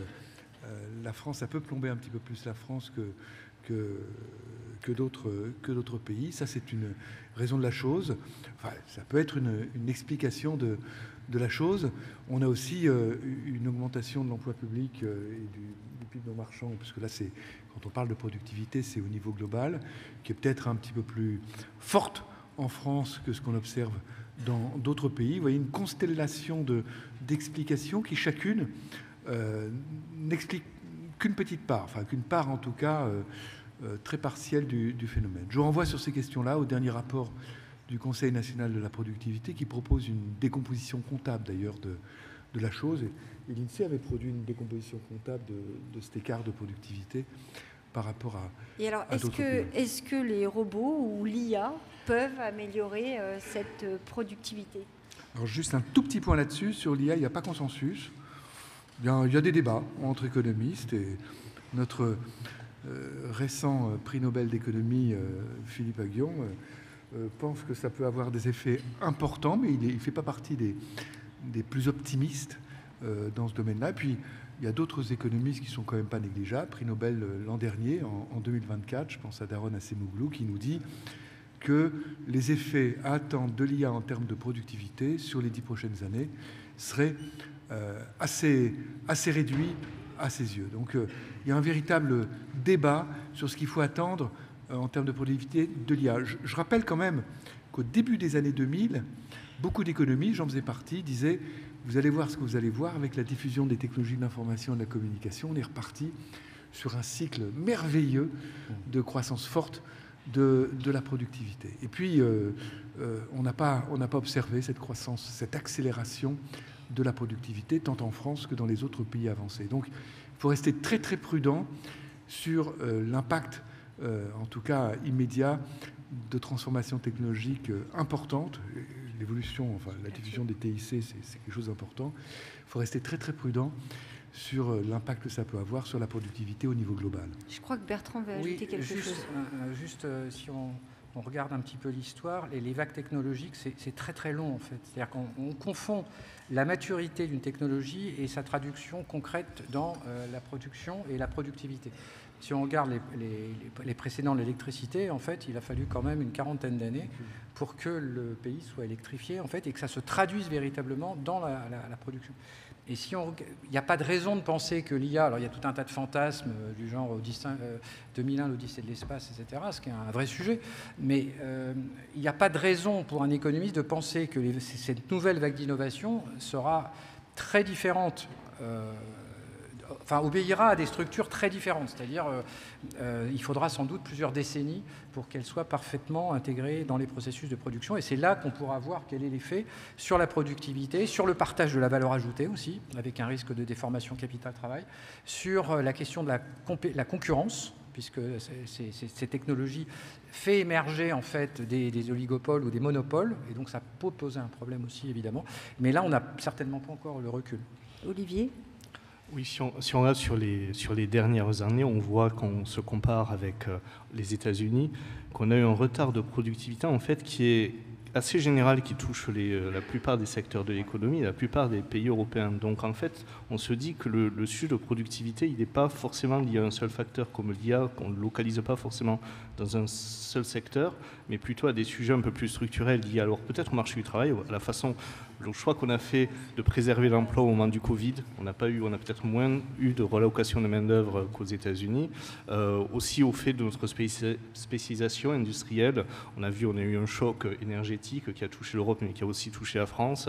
[SPEAKER 2] la France, ça peut plomber un petit peu plus la France que d'autres pays. Ça, c'est une raison de la chose. Enfin, ça peut être une explication de la chose. On a aussi une augmentation de l'emploi public et du PIB non marchand, puisque là, quand on parle de productivité, c'est au niveau global, qui est peut-être un petit peu plus forte en France que ce qu'on observe dans d'autres pays. Vous voyez une constellation d'explications qui chacune n'explique qu'une petite part, enfin qu'une part en tout cas très partielle du phénomène. Je renvoie sur ces questions-là au dernier rapport du Conseil national de la productivité qui propose une décomposition comptable d'ailleurs de la chose. Et l'INSEE avait produit une décomposition comptable de cet écart de productivité par rapport à.
[SPEAKER 1] Et alors, est-ce que les robots ou l'IA peuvent améliorer cette productivité?
[SPEAKER 2] Alors juste un tout petit point là-dessus, sur l'IA, il n'y a pas consensus. Il y a des débats entre économistes et notre récent prix Nobel d'économie, Philippe Aghion, pense que ça peut avoir des effets importants, mais il ne fait pas partie des plus optimistes dans ce domaine-là. Puis, il y a d'autres économistes qui sont quand même pas négligeables. Prix Nobel l'an dernier, en 2024, je pense à Daron Acemoglu, qui nous dit que les effets à attendre de l'IA en termes de productivité sur les 10 prochaines années seraient assez réduits à ses yeux. Donc, il y a un véritable débat sur ce qu'il faut attendre en termes de productivité de l'IA. Je rappelle quand même qu'au début des années 2000, beaucoup d'économistes, j'en faisais partie, disaient « Vous allez voir ce que vous allez voir avec la diffusion des technologies de l'information et de la communication. On est reparti sur un cycle merveilleux de croissance forte de la productivité. » Et puis, on n'a pas observé cette croissance, cette accélération de la productivité, tant en France que dans les autres pays avancés. Donc, il faut rester très, très prudent sur l'impact, en tout cas immédiat, de transformations technologiques importantes. L'évolution, enfin la diffusion des TIC, c'est quelque chose d'important. Il faut rester très très prudent sur l'impact que ça peut avoir sur la productivité au niveau global.
[SPEAKER 1] Je crois que Bertrand veut ajouter quelque chose.
[SPEAKER 4] Juste si on regarde un petit peu l'histoire, les vagues technologiques, c'est très très long en fait. C'est-à-dire qu'on confond la maturité d'une technologie et sa traduction concrète dans la production et la productivité. Si on regarde les précédents de l'électricité, en fait, il a fallu quand même une quarantaine d'années pour que le pays soit électrifié, en fait, et que ça se traduise véritablement dans la production. Et il n'y a pas de raison de penser que l'IA, alors il y a tout un tas de fantasmes du genre 2001, l'Odyssée de l'espace, etc., ce qui est un vrai sujet, mais il n'y a pas de raison pour un économiste de penser que cette nouvelle vague d'innovation sera très différente, obéira à des structures très différentes. C'est-à-dire, il faudra sans doute plusieurs décennies pour qu'elle soit parfaitement intégrée dans les processus de production. Et c'est là qu'on pourra voir quel est l'effet sur la productivité, sur le partage de la valeur ajoutée aussi, avec un risque de déformation capital-travail, sur la question de la concurrence, puisque ces technologies fait émerger en fait des oligopoles ou des monopoles, et donc ça peut poser un problème aussi, évidemment. Mais là, on n'a certainement pas encore le recul.
[SPEAKER 1] Olivier ?
[SPEAKER 5] Oui, si on regarde sur les dernières années, on voit qu'on se compare avec les États-Unis, qu'on a eu un retard de productivité en fait qui est assez général, qui touche la plupart des secteurs de l'économie, la plupart des pays européens. Donc en fait, on se dit que le sujet de productivité, il n'est pas forcément lié à un seul facteur comme l'IA, qu'on ne localise pas forcément dans un seul secteur, mais plutôt à des sujets un peu plus structurels liés alors peut-être au marché du travail, à la façon, le choix qu'on a fait de préserver l'emploi au moment du Covid. On a peut-être moins eu de relocation de main-d'œuvre qu'aux États-Unis. Aussi au fait de notre spécialisation industrielle. On a eu un choc énergétique qui a touché l'Europe, mais qui a aussi touché la France.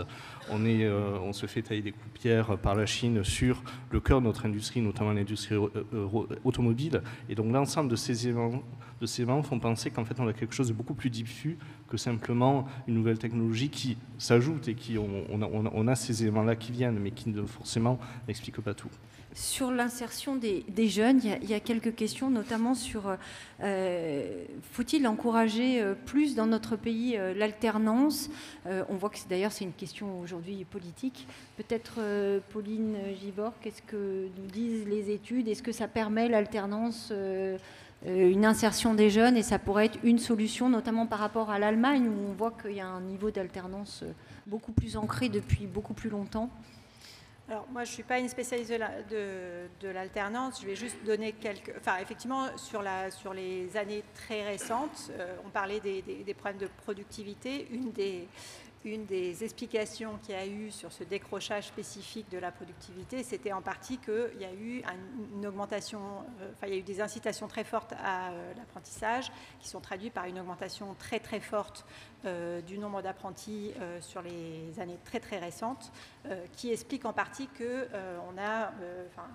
[SPEAKER 5] On se fait tailler des coupières par la Chine sur le cœur de notre industrie, notamment l'industrie automobile. Et donc l'ensemble de ces éléments font penser qu'en fait on a quelque chose de beaucoup plus diffus que simplement une nouvelle technologie qui s'ajoute et on a ces éléments-là qui viennent, mais qui ne forcément n'expliquent pas tout.
[SPEAKER 1] Sur l'insertion des jeunes, il y a quelques questions, notamment sur faut-il encourager plus dans notre pays l'alternance ? On voit que d'ailleurs c'est une question aujourd'hui politique. Peut-être Pauline Givors, qu'est-ce que nous disent les études ? Est-ce que ça permet l'alternance une insertion des jeunes, et ça pourrait être une solution, notamment par rapport à l'Allemagne, où on voit qu'il y a un niveau d'alternance beaucoup plus ancré depuis beaucoup plus longtemps.
[SPEAKER 3] Alors, moi, je ne suis pas une spécialiste de l'alternance. Je vais juste donner quelques... Enfin, effectivement, sur les années très récentes, on parlait des problèmes de productivité. Une des explications qu'il y a eu sur ce décrochage spécifique de la productivité, c'était en partie qu'il y a eu une augmentation, il y a eu des incitations très fortes à l'apprentissage qui sont traduites par une augmentation très très forte du nombre d'apprentis sur les années très très récentes, qui explique en partie qu'on a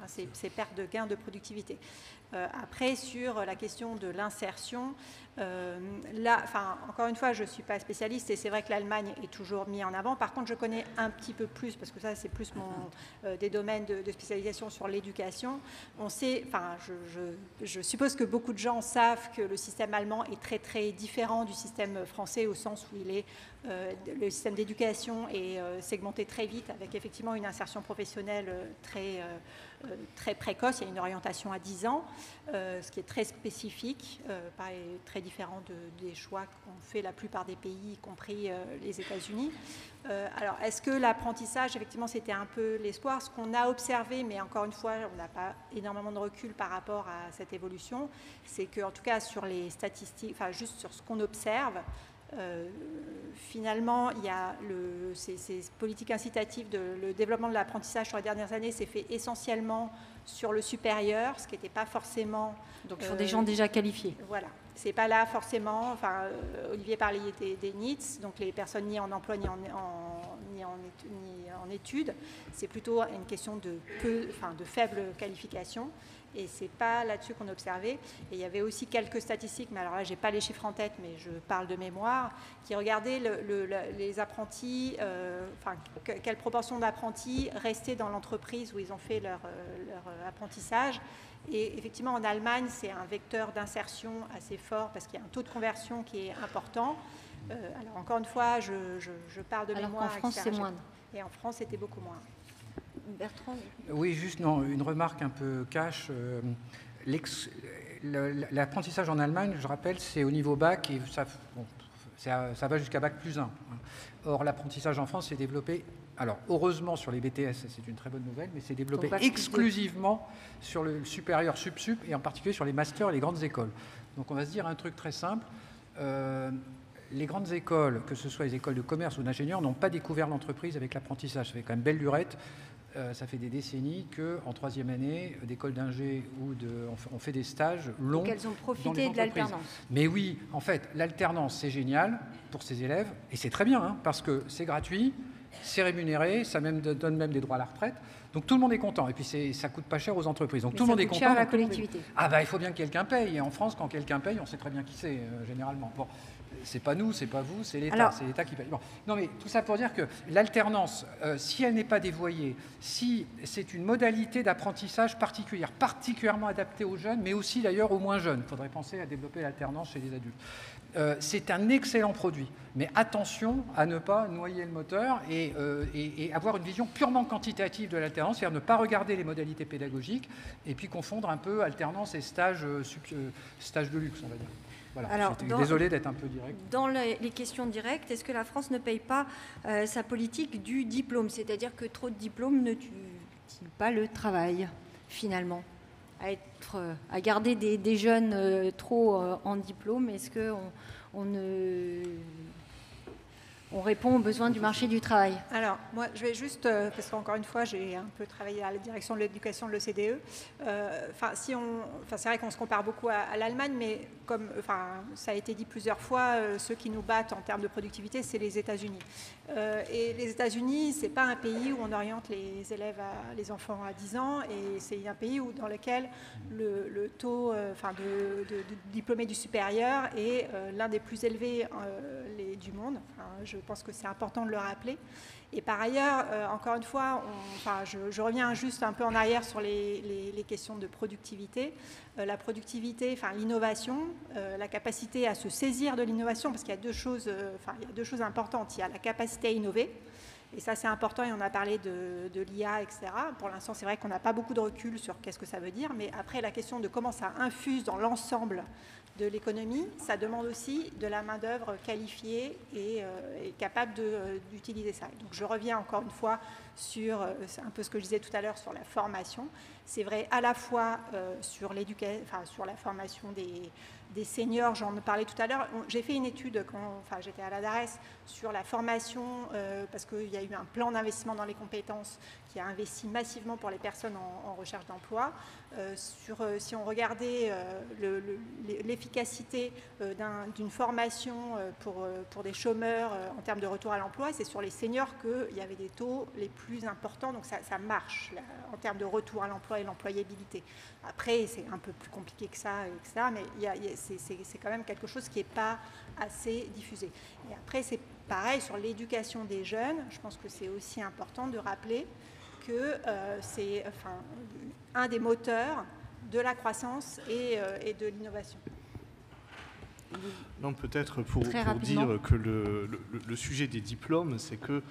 [SPEAKER 3] ces pertes de gains de productivité. Après, sur la question de l'insertion, encore une fois, je ne suis pas spécialiste et c'est vrai que l'Allemagne est toujours mise en avant. Par contre, je connais un petit peu plus, parce que ça, c'est plus des domaines de spécialisation sur l'éducation. On sait, je suppose que beaucoup de gens savent que le système allemand est très, très différent du système français au sens où le système d'éducation est segmenté très vite avec effectivement une insertion professionnelle très précoce. Il y a une orientation à 10 ans, ce qui est très spécifique, très différent des choix qu'ont fait la plupart des pays, y compris les États-Unis. Alors, est-ce que l'apprentissage, effectivement, c'était un peu l'espoir? Ce qu'on a observé, mais encore une fois, on n'a pas énormément de recul par rapport à cette évolution, c'est qu'en tout cas, sur les statistiques, juste sur ce qu'on observe, finalement, il y a ces politiques incitatives, le développement de l'apprentissage sur les dernières années s'est fait essentiellement sur le supérieur, ce qui n'était pas forcément...
[SPEAKER 1] Donc sur des gens déjà qualifiés.
[SPEAKER 3] Voilà, c'est pas là forcément, Olivier parlait des NEETs, donc les personnes ni en emploi ni en études, c'est plutôt une question de faible qualification. Et ce n'est pas là-dessus qu'on observait. Et il y avait aussi quelques statistiques, mais alors là, je n'ai pas les chiffres en tête, mais je parle de mémoire, qui regardaient les apprentis, quelle proportion d'apprentis restaient dans l'entreprise où ils ont fait leur apprentissage. Et effectivement, en Allemagne, c'est un vecteur d'insertion assez fort parce qu'il y a un taux de conversion qui est important. Alors encore une fois, je parle de mémoire.
[SPEAKER 1] Alors qu'en France, c'est moindre.
[SPEAKER 3] Et en France, c'était beaucoup moins.
[SPEAKER 1] Bertrand?
[SPEAKER 4] Oui, juste une remarque un peu cash. L'apprentissage en Allemagne, je rappelle, c'est au niveau bac et ça va jusqu'à bac plus 1. Or, l'apprentissage en France s'est développé, alors heureusement sur les BTS, c'est une très bonne nouvelle, mais c'est développé exclusivement sur le supérieur sup et en particulier sur les masters et les grandes écoles. Donc on va se dire un truc très simple. Les grandes écoles, que ce soit les écoles de commerce ou d'ingénieurs, n'ont pas découvert l'entreprise avec l'apprentissage. Ça fait quand même belle lurette. Ça fait des décennies qu'en troisième année, d'école d'ingé on fait des stages longs.
[SPEAKER 1] Donc elles ont profité de l'alternance.
[SPEAKER 4] Mais oui, en fait, l'alternance, c'est génial pour ces élèves. Et c'est très bien, parce que c'est gratuit, c'est rémunéré, ça donne même des droits à la retraite. Donc tout le monde est content. Et puis ça ne coûte pas cher aux entreprises. Donc tout le monde est content.
[SPEAKER 1] Ça coûte cher à la collectivité.
[SPEAKER 4] Il faut bien que quelqu'un paye. Et en France, quand quelqu'un paye, on sait très bien qui c'est, généralement. Bon. C'est pas nous, c'est pas vous, c'est l'État. C'est l'État qui paye. Bon. Non, mais tout ça pour dire que l'alternance, si elle n'est pas dévoyée, si c'est une modalité d'apprentissage particulière, particulièrement adaptée aux jeunes, mais aussi d'ailleurs aux moins jeunes. Il faudrait penser à développer l'alternance chez les adultes. C'est un excellent produit, mais attention à ne pas noyer le moteur et avoir une vision purement quantitative de l'alternance, c'est-à-dire ne pas regarder les modalités pédagogiques et puis confondre un peu alternance et stage de luxe, on va dire. Voilà. Alors, désolé d'être un peu direct.
[SPEAKER 1] Dans les questions directes, est-ce que la France ne paye pas sa politique du diplôme? C'est-à-dire que trop de diplômes ne tuent pas le travail, finalement, à garder des jeunes trop en diplôme? Est-ce qu'on répond aux besoins du marché du travail?
[SPEAKER 3] Alors, moi, je vais juste, parce qu'encore une fois, j'ai un peu travaillé à la direction de l'éducation de l'OCDE. C'est vrai qu'on se compare beaucoup à l'Allemagne, mais comme ça a été dit plusieurs fois, ceux qui nous battent en termes de productivité, c'est les États-Unis. Et les États-Unis, c'est pas un pays où on oriente les enfants à 10 ans, et c'est un pays dans lequel le taux de diplômés du supérieur est l'un des plus élevés du monde. Je pense que c'est important de le rappeler. Et par ailleurs, encore une fois, je reviens juste un peu en arrière sur les questions de productivité. La productivité, l'innovation, la capacité à se saisir de l'innovation, parce qu'il y a deux choses importantes. Il y a la capacité à innover, Et ça, c'est important, et on a parlé de l'IA, etc. Pour l'instant, c'est vrai qu'on n'a pas beaucoup de recul sur qu'est-ce que ça veut dire, mais après, la question de comment ça infuse dans l'ensemble de l'économie, ça demande aussi de la main-d'œuvre qualifiée et capable d'utiliser ça. Donc, je reviens encore une fois sur un peu ce que je disais tout à l'heure sur la formation. C'est vrai à la fois sur la formation des seniors, j'en parlais tout à l'heure. J'ai fait une étude quand j'étais à la DARES sur la formation, parce qu'il y a eu un plan d'investissement dans les compétences qui a investi massivement pour les personnes en recherche d'emploi. Si on regardait l'efficacité d'une formation pour des chômeurs en termes de retour à l'emploi, c'est sur les seniors qu'il y avait des taux les plus importants, donc ça marche là, en termes de retour à l'emploi et l'employabilité. Après, c'est un peu plus compliqué que ça, etc., mais c'est quand même quelque chose qui n'est pas assez diffusé. Et après, c'est pareil sur l'éducation des jeunes. Je pense que c'est aussi important de rappeler que c'est un des moteurs de la croissance et de l'innovation.
[SPEAKER 5] Non, peut-être pour dire que le sujet des diplômes, c'est que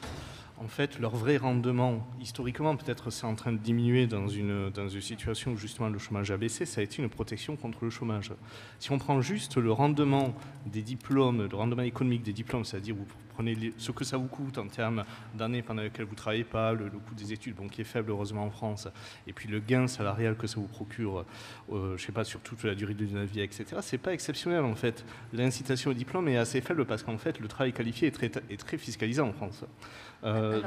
[SPEAKER 5] en fait, leur vrai rendement, historiquement, peut-être c'est en train de diminuer dans une situation où justement le chômage a baissé, ça a été une protection contre le chômage. Si on prend juste le rendement des diplômes, le rendement économique des diplômes, c'est-à-dire vous prenez ce que ça vous coûte en termes d'années pendant lesquelles vous ne travaillez pas, le coût des études, bon, qui est faible heureusement en France, et puis le gain salarial que ça vous procure, je ne sais pas, sur toute la durée de la vie, etc., c'est pas exceptionnel en fait. L'incitation au diplôme est assez faible parce qu'en fait, le travail qualifié est très fiscalisant en France.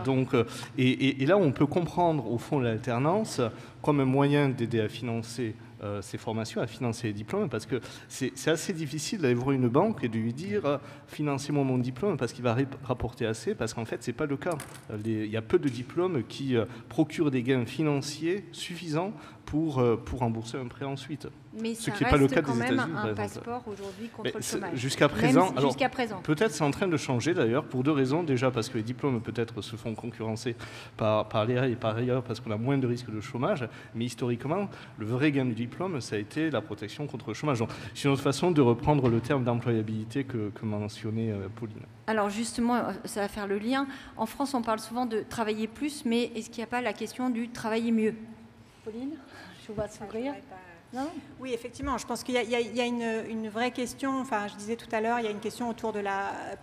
[SPEAKER 5] Donc, et là, on peut comprendre au fond l'alternance comme un moyen d'aider à financer ces formations, à financer les diplômes, parce que c'est assez difficile d'aller voir une banque et de lui dire financez-moi mon diplôme parce qu'il va rapporter assez, parce qu'en fait, c'est pas le cas. Il y a peu de diplômes qui procurent des gains financiers suffisants pour rembourser un prêt ensuite.
[SPEAKER 1] Mais
[SPEAKER 5] ce
[SPEAKER 1] ça
[SPEAKER 5] qui n'est pas le cas
[SPEAKER 1] reste quand
[SPEAKER 5] des
[SPEAKER 1] même
[SPEAKER 5] États-Unis,
[SPEAKER 1] un passeport aujourd'hui contre le chômage.
[SPEAKER 5] Jusqu'à présent,
[SPEAKER 1] Peut-être
[SPEAKER 5] c'est en train de changer d'ailleurs pour deux raisons. Déjà parce que les diplômes peut-être se font concurrencer par l'EA et par ailleurs parce qu'on a moins de risques de chômage. Mais historiquement, le vrai gain du diplôme, ça a été la protection contre le chômage. Donc, c'est une autre façon de reprendre le terme d'employabilité que mentionnait Pauline.
[SPEAKER 1] Alors justement, ça va faire le lien. En France, on parle souvent de travailler plus, mais est-ce qu'il n'y a pas la question du travailler mieux? Pauline, je vous vois sourire. Non ?
[SPEAKER 3] Oui, effectivement, je pense qu'il y a une vraie question, enfin je disais tout à l'heure, il y a une question autour de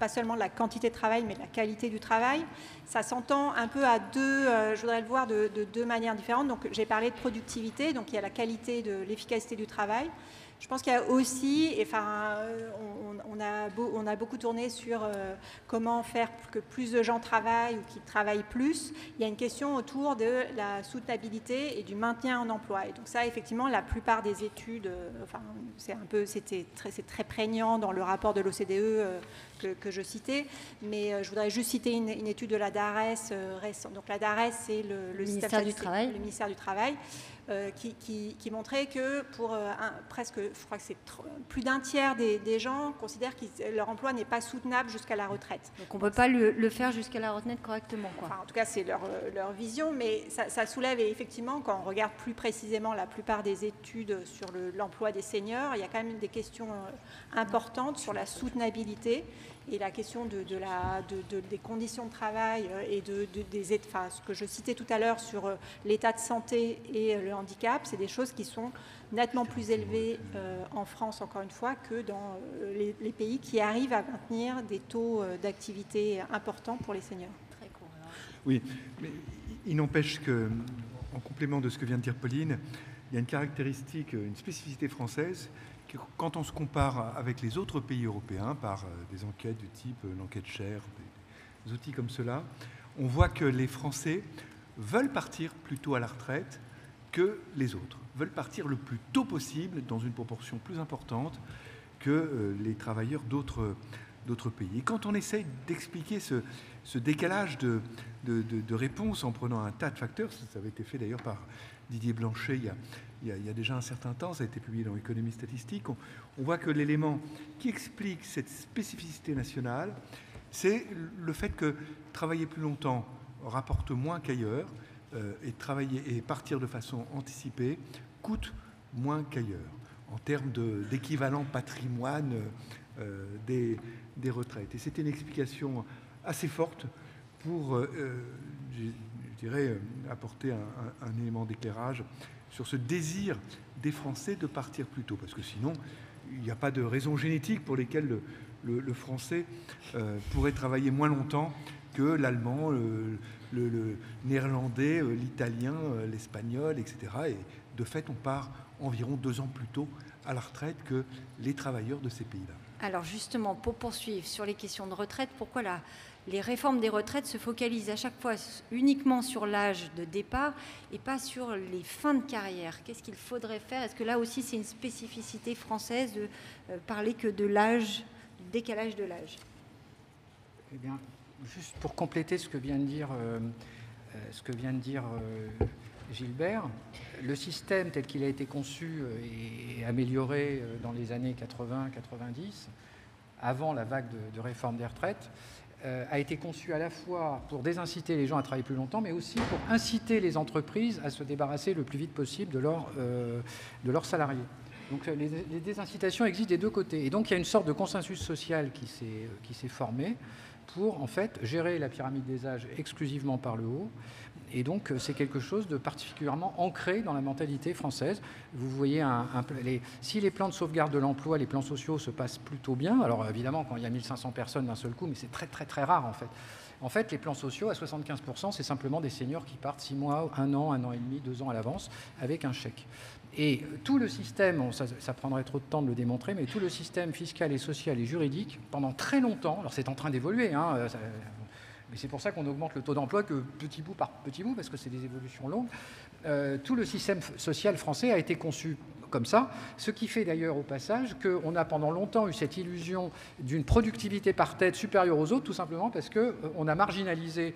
[SPEAKER 3] pas seulement de la quantité de travail, mais de la qualité du travail. Ça s'entend un peu à je voudrais le voir de deux manières différentes. Donc j'ai parlé de productivité, donc il y a la qualité de l'efficacité du travail. Je pense qu'il y a aussi, on a beaucoup tourné sur comment faire pour que plus de gens travaillent ou qu'ils travaillent plus. Il y a une question autour de la soutenabilité et du maintien en emploi. Et donc ça, effectivement, la plupart des études, c'est très prégnant dans le rapport de l'OCDE que je citais, mais je voudrais juste citer une étude de la DARES récente. Donc la DARES, c'est le
[SPEAKER 1] ministère du Travail.
[SPEAKER 3] Le ministère du Travail. Qui montrait que pour presque, je crois que c'est plus d'un tiers des gens considèrent que leur emploi n'est pas soutenable jusqu'à la retraite.
[SPEAKER 1] Donc on ne peut pas le faire jusqu'à la retraite correctement, quoi.
[SPEAKER 3] Enfin, en tout cas, c'est leur vision, mais ça soulève, et effectivement, quand on regarde plus précisément la plupart des études sur l'emploi des seniors, il y a quand même des questions importantes sur la soutenabilité et la question des conditions de travail et ce que je citais tout à l'heure sur l'état de santé et le handicap, c'est des choses qui sont nettement plus élevées en France, encore une fois, que dans les pays qui arrivent à maintenir des taux d'activité importants pour les seniors.
[SPEAKER 1] Très court.
[SPEAKER 2] Oui, mais il n'empêche que, en complément de ce que vient de dire Pauline, il y a une caractéristique, une spécificité française, que quand on se compare avec les autres pays européens par des enquêtes du type l'enquête Cher, des outils comme cela, on voit que les Français veulent partir plus tôt à la retraite que les autres, veulent partir le plus tôt possible dans une proportion plus importante que les travailleurs d'autres pays. Et quand on essaye d'expliquer ce décalage de réponse en prenant un tas de facteurs, ça avait été fait d'ailleurs par Didier Blanchet il y a déjà un certain temps, ça a été publié dans l'économie statistique, on voit que l'élément qui explique cette spécificité nationale, c'est le fait que travailler plus longtemps rapporte moins qu'ailleurs et partir de façon anticipée coûte moins qu'ailleurs en termes d'équivalent patrimoine des retraites. Et c'était une explication assez forte pour, je dirais, apporter un élément d'éclairage sur ce désir des Français de partir plus tôt. Parce que sinon, il n'y a pas de raison génétique pour lesquelles le Français pourrait travailler moins longtemps que l'Allemand, le Néerlandais, l'Italien, l'Espagnol, etc. Et de fait, on part environ 2 ans plus tôt à la retraite que les travailleurs de ces pays-là.
[SPEAKER 1] Alors justement, pour poursuivre sur les questions de retraite, pourquoi les réformes des retraites se focalisent à chaque fois uniquement sur l'âge de départ et pas sur les fins de carrière? Qu'est-ce qu'il faudrait faire? Est-ce que là aussi c'est une spécificité française de parler que de l'âge, du décalage de l'âge?
[SPEAKER 4] Eh bien, juste pour compléter ce que vient de dire, Gilbert, le système tel qu'il a été conçu et amélioré dans les années 80-90, avant la vague de réforme des retraites, a été conçu à la fois pour désinciter les gens à travailler plus longtemps, mais aussi pour inciter les entreprises à se débarrasser le plus vite possible de leurs salariés. Donc les désincitations existent des deux côtés. Et donc il y a une sorte de consensus social qui s'est formé pour en fait gérer la pyramide des âges exclusivement par le haut. Et donc c'est quelque chose de particulièrement ancré dans la mentalité française. Vous voyez, si les plans de sauvegarde de l'emploi, les plans sociaux se passent plutôt bien, alors évidemment quand il y a 1500 personnes d'un seul coup, mais c'est très très très rare en fait. En fait, les plans sociaux, à 75%, c'est simplement des seniors qui partent 6 mois, 1 an et demi, 2 ans à l'avance avec un chèque. Et tout le système, ça prendrait trop de temps de le démontrer, mais tout le système fiscal et social et juridique, pendant très longtemps, alors c'est en train d'évoluer, mais c'est pour ça qu'on augmente le taux d'emploi que petit bout par petit bout, parce que c'est des évolutions longues. Tout le système social français a été conçu comme ça, ce qui fait d'ailleurs au passage qu'on a pendant longtemps eu cette illusion d'une productivité par tête supérieure aux autres, tout simplement parce qu'on a marginalisé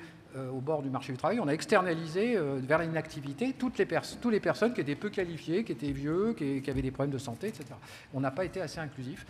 [SPEAKER 4] au bord du marché du travail, on a externalisé vers l'inactivité toutes les personnes qui étaient peu qualifiées, qui étaient vieux, qui avaient des problèmes de santé, etc. On n'a pas été assez inclusif.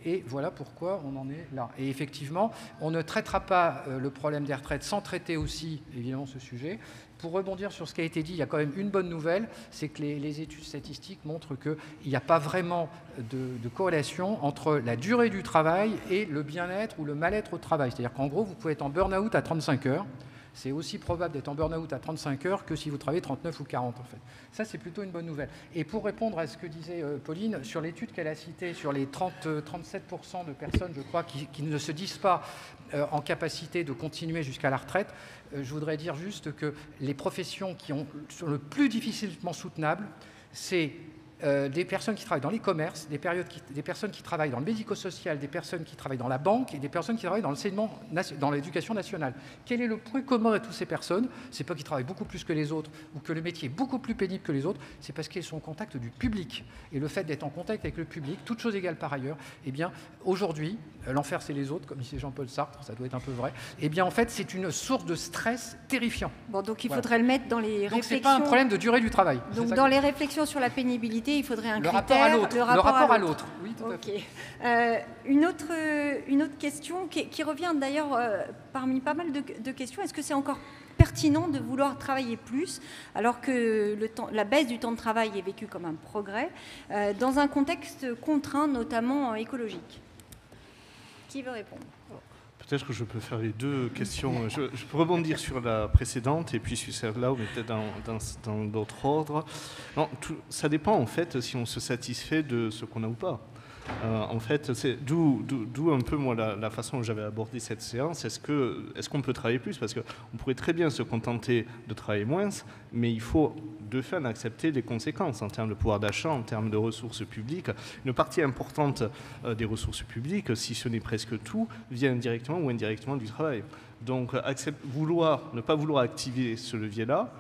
[SPEAKER 4] Et voilà pourquoi on en est là. Et effectivement, on ne traitera pas le problème des retraites sans traiter aussi, évidemment, ce sujet. Pour rebondir sur ce qui a été dit, il y a quand même une bonne nouvelle, c'est que les études statistiques montrent qu'il n'y a pas vraiment de corrélation entre la durée du travail et le bien-être ou le mal-être au travail. C'est-à-dire qu'en gros, vous pouvez être en burn-out à 35 heures. C'est aussi probable d'être en burn-out à 35 heures que si vous travaillez 39 ou 40 en fait. Ça, c'est plutôt une bonne nouvelle. Et pour répondre à ce que disait Pauline, sur l'étude qu'elle a citée, sur les 37% de personnes, je crois, qui ne se disent pas en capacité de continuer jusqu'à la retraite, je voudrais dire juste que les professions qui sont le plus difficilement soutenables, c'est des personnes qui travaillent dans les commerces, des personnes qui travaillent dans le médico-social, des personnes qui travaillent dans la banque et des personnes qui travaillent dans l'éducation nationale. Quel est le point commun à toutes ces personnes? C'est pas qu'ils travaillent beaucoup plus que les autres ou que le métier est beaucoup plus pénible que les autres, c'est parce qu'ils sont en contact du public. Et le fait d'être en contact avec le public, toutes choses égales par ailleurs, eh bien, aujourd'hui, l'enfer c'est les autres, comme disait Jean-Paul Sartre, ça doit être un peu vrai, eh bien, en fait, c'est une source de stress terrifiant.
[SPEAKER 1] Bon, donc il faudrait le mettre dans les réflexions.
[SPEAKER 4] Donc c'est pas un problème de durée du travail.
[SPEAKER 1] Donc dans les réflexions sur la pénibilité, il faudrait un critère.
[SPEAKER 4] Le rapport à l'autre. Oui, tout à
[SPEAKER 1] fait. Une autre question qui revient d'ailleurs parmi pas mal de questions. Est-ce que c'est encore pertinent de vouloir travailler plus alors que la baisse du temps de travail est vécue comme un progrès dans un contexte contraint, notamment écologique? Qui veut répondre?
[SPEAKER 5] Peut-être que je peux faire les deux questions. Je peux rebondir sur la précédente et puis sur celle-là, mais peut-être dans d'autres ordres. Non, ça dépend en fait si on se satisfait de ce qu'on a ou pas. En fait, c'est d'où un peu moi la façon dont j'avais abordé cette séance. Est-ce qu'on peut travailler plus? Parce qu'on pourrait très bien se contenter de travailler moins, mais il faut de fait accepter les conséquences en termes de pouvoir d'achat, en termes de ressources publiques. Une partie importante des ressources publiques, si ce n'est presque tout, vient directement ou indirectement du travail. Donc ne pas vouloir activer ce levier-là,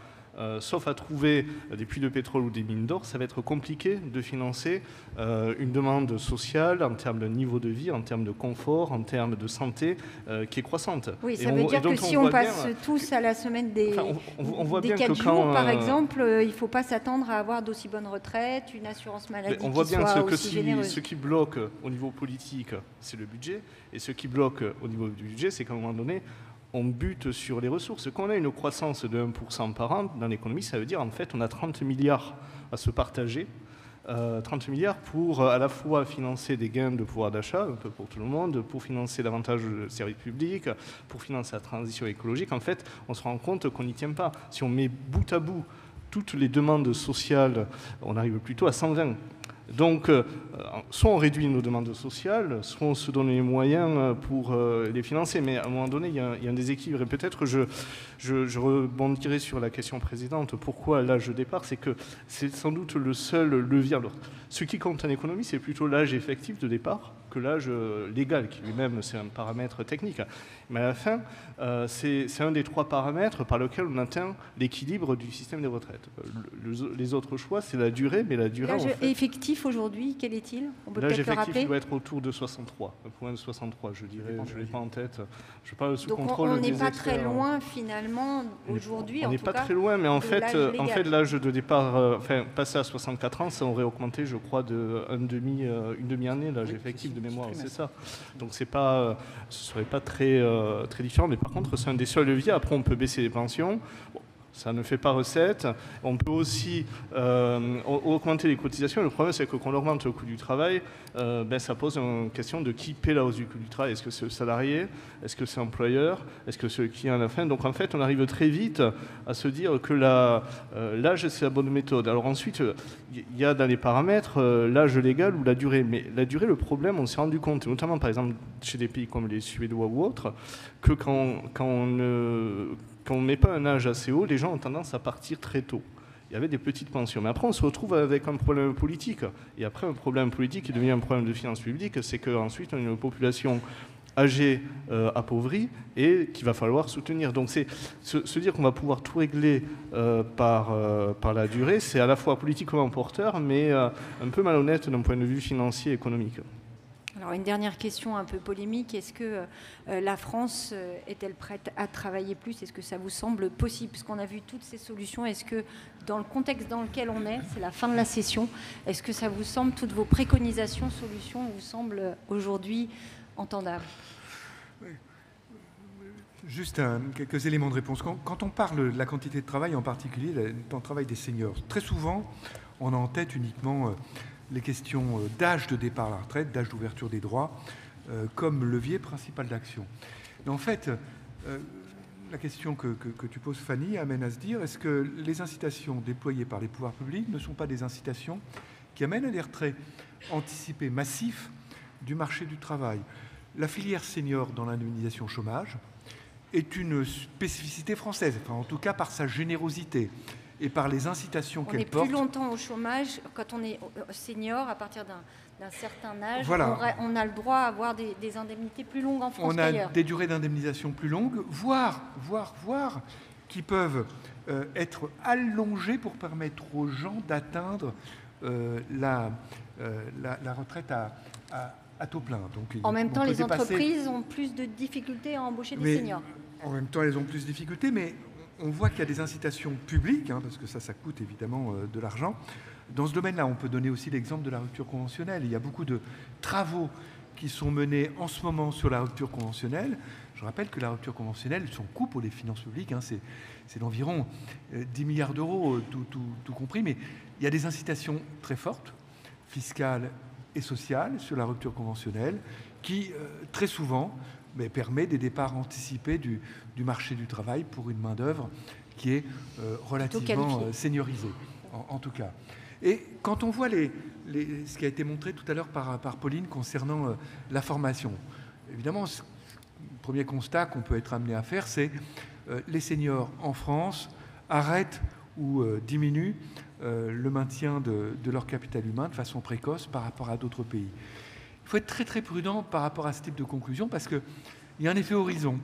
[SPEAKER 5] sauf à trouver des puits de pétrole ou des mines d'or, ça va être compliqué de financer une demande sociale en termes de niveau de vie, en termes de confort, en termes de santé qui est croissante.
[SPEAKER 1] Oui, ça veut dire que si on passe tous à la semaine des 4 jours, par exemple, il ne faut pas s'attendre à avoir d'aussi bonnes retraites, une assurance maladie
[SPEAKER 5] on voit
[SPEAKER 1] qui
[SPEAKER 5] bien
[SPEAKER 1] soit
[SPEAKER 5] que
[SPEAKER 1] aussi généreuse.
[SPEAKER 5] Ce qui bloque au niveau politique, c'est le budget, et ce qui bloque au niveau du budget, c'est qu'à un moment donné, on bute sur les ressources. Quand on a une croissance de 1% par an dans l'économie, ça veut dire en fait on a 30 milliards à se partager 30 milliards pour à la fois financer des gains de pouvoir d'achat, un peu pour tout le monde, pour financer davantage de services publics, pour financer la transition écologique. En fait, on se rend compte qu'on n'y tient pas. Si on met bout à bout toutes les demandes sociales, on arrive plutôt à 120. Donc, soit on réduit nos demandes sociales, soit on se donne les moyens pour les financer. Mais à un moment donné, il y a un déséquilibre. Et peut-être je rebondirai sur la question précédente. Pourquoi l'âge de départ? C'est que c'est sans doute le seul levier. Alors, ce qui compte en économie, c'est plutôt l'âge effectif de départ que l'âge légal, qui lui-même, c'est un paramètre technique. Mais à la fin, c'est un des 3 paramètres par lesquels on atteint l'équilibre du système des retraites. Les autres choix, c'est la durée, mais la durée...
[SPEAKER 1] L'âge effectif aujourd'hui, quel est-il? On peut
[SPEAKER 5] l'âge
[SPEAKER 1] peut-être le
[SPEAKER 5] effectif
[SPEAKER 1] rappeler.
[SPEAKER 5] doit être autour de 63, un point de 63, je dirais, je ne l'ai pas en tête. Je parle sous
[SPEAKER 1] Donc
[SPEAKER 5] contrôle
[SPEAKER 1] on n'est
[SPEAKER 5] des
[SPEAKER 1] pas
[SPEAKER 5] experts.
[SPEAKER 1] très loin finalement aujourd'hui.
[SPEAKER 5] On n'est pas très loin, mais en fait, l'âge de départ, passé à 64 ans, ça aurait augmenté, je crois, une demi-année, l'âge effectif de mémoire, c'est ça. Donc ce ne serait pas très différent, mais par contre, c'est un des seuls leviers. Après, on peut baisser les pensions. Bon, ça ne fait pas recette. On peut aussi augmenter les cotisations. Le problème, c'est que quand on augmente le coût du travail, ça pose une question de qui paie la hausse du coût du travail. Est-ce que c'est le salarié? Est-ce que c'est l'employeur? Est-ce que c'est le client à la fin? Donc en fait, on arrive très vite à se dire que l'âge, c'est la bonne méthode. Alors ensuite, il y a dans les paramètres l'âge légal ou la durée. Mais la durée, le problème, on s'est rendu compte, notamment par exemple chez des pays comme les Suédois ou autres, que quand on ne met pas un âge assez haut, les gens ont tendance à partir très tôt. Il y avait des petites pensions. Mais après, on se retrouve avec un problème politique. Et après, un problème politique qui devient un problème de finances publiques, c'est qu'ensuite, on a une population âgée, appauvrie, et qu'il va falloir soutenir. Donc, c'est se dire qu'on va pouvoir tout régler par la durée, c'est à la fois politiquement porteur, mais un peu malhonnête d'un point de vue financier et économique.
[SPEAKER 1] Alors une dernière question un peu polémique, est-ce que la France est-elle prête à travailler plus? Est-ce que ça vous semble possible? Puisqu'on a vu toutes ces solutions, est-ce que dans le contexte dans lequel on est, c'est la fin de la session, est-ce que ça vous semble, toutes vos préconisations, solutions vous semblent aujourd'hui entendables?
[SPEAKER 2] Oui. Juste quelques éléments de réponse. Quand on parle de la quantité de travail, en particulier le temps de travail des seniors, très souvent on a en tête uniquement les questions d'âge de départ à la retraite, d'âge d'ouverture des droits, comme levier principal d'action. Mais en fait, la question que tu poses, Fanny, amène à se dire, est-ce que les incitations déployées par les pouvoirs publics ne sont pas des incitations qui amènent à des retraits anticipés massifs du marché du travail? La filière senior dans l'indemnisation chômage est une spécificité française, enfin, en tout cas par sa générosité et par les incitations qu'elle porte.
[SPEAKER 1] On est plus longtemps au chômage quand on est senior, à partir d'un certain âge.
[SPEAKER 2] Voilà.
[SPEAKER 1] On a le droit à avoir des indemnités plus longues en France qu'ailleurs.
[SPEAKER 2] On a des durées d'indemnisation plus longues, voire qui peuvent être allongées pour permettre aux gens d'atteindre la retraite à taux plein. Donc,
[SPEAKER 1] en même temps, les entreprises ont plus de difficultés à embaucher des seniors.
[SPEAKER 2] En même temps, elles ont plus de difficultés, mais on voit qu'il y a des incitations publiques, parce que ça coûte évidemment de l'argent. Dans ce domaine-là, on peut donner aussi l'exemple de la rupture conventionnelle. Il y a beaucoup de travaux qui sont menés en ce moment sur la rupture conventionnelle. Je rappelle que la rupture conventionnelle, son coût pour les finances publiques, c'est d'environ 10 milliards d'euros, tout compris. Mais il y a des incitations très fortes, fiscales et sociales, sur la rupture conventionnelle, qui, très souvent, permet des départs anticipés du marché du travail pour une main-d'œuvre qui est relativement seniorisée, en tout cas. Et quand on voit ce qui a été montré tout à l'heure par Pauline concernant la formation, évidemment, le premier constat qu'on peut être amené à faire, c'est les seniors en France arrêtent ou diminuent le maintien de leur capital humain de façon précoce par rapport à d'autres pays. Il faut être très très prudent par rapport à ce type de conclusion parce qu'il y a un effet horizon.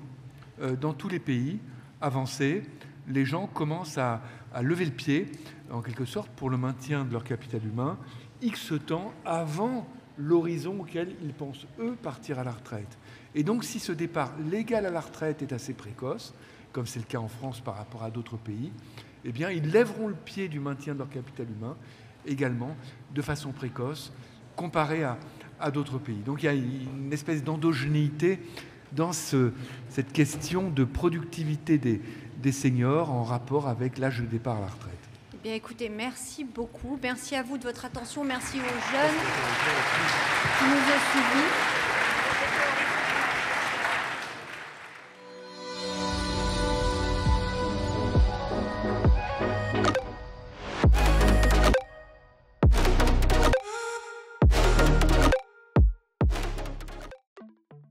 [SPEAKER 2] Dans tous les pays avancés, les gens commencent à lever le pied, en quelque sorte, pour le maintien de leur capital humain, X temps avant l'horizon auquel ils pensent, eux, partir à la retraite. Et donc, si ce départ légal à la retraite est assez précoce, comme c'est le cas en France par rapport à d'autres pays, eh bien, ils lèveront le pied du maintien de leur capital humain également de façon précoce, comparé à d'autres pays. Donc il y a une espèce d'endogénéité dans cette question de productivité des seniors en rapport avec l'âge de départ à la retraite.
[SPEAKER 1] Bien, écoutez, merci beaucoup. Merci à vous de votre attention. Merci aux jeunes qui nous ont suivis.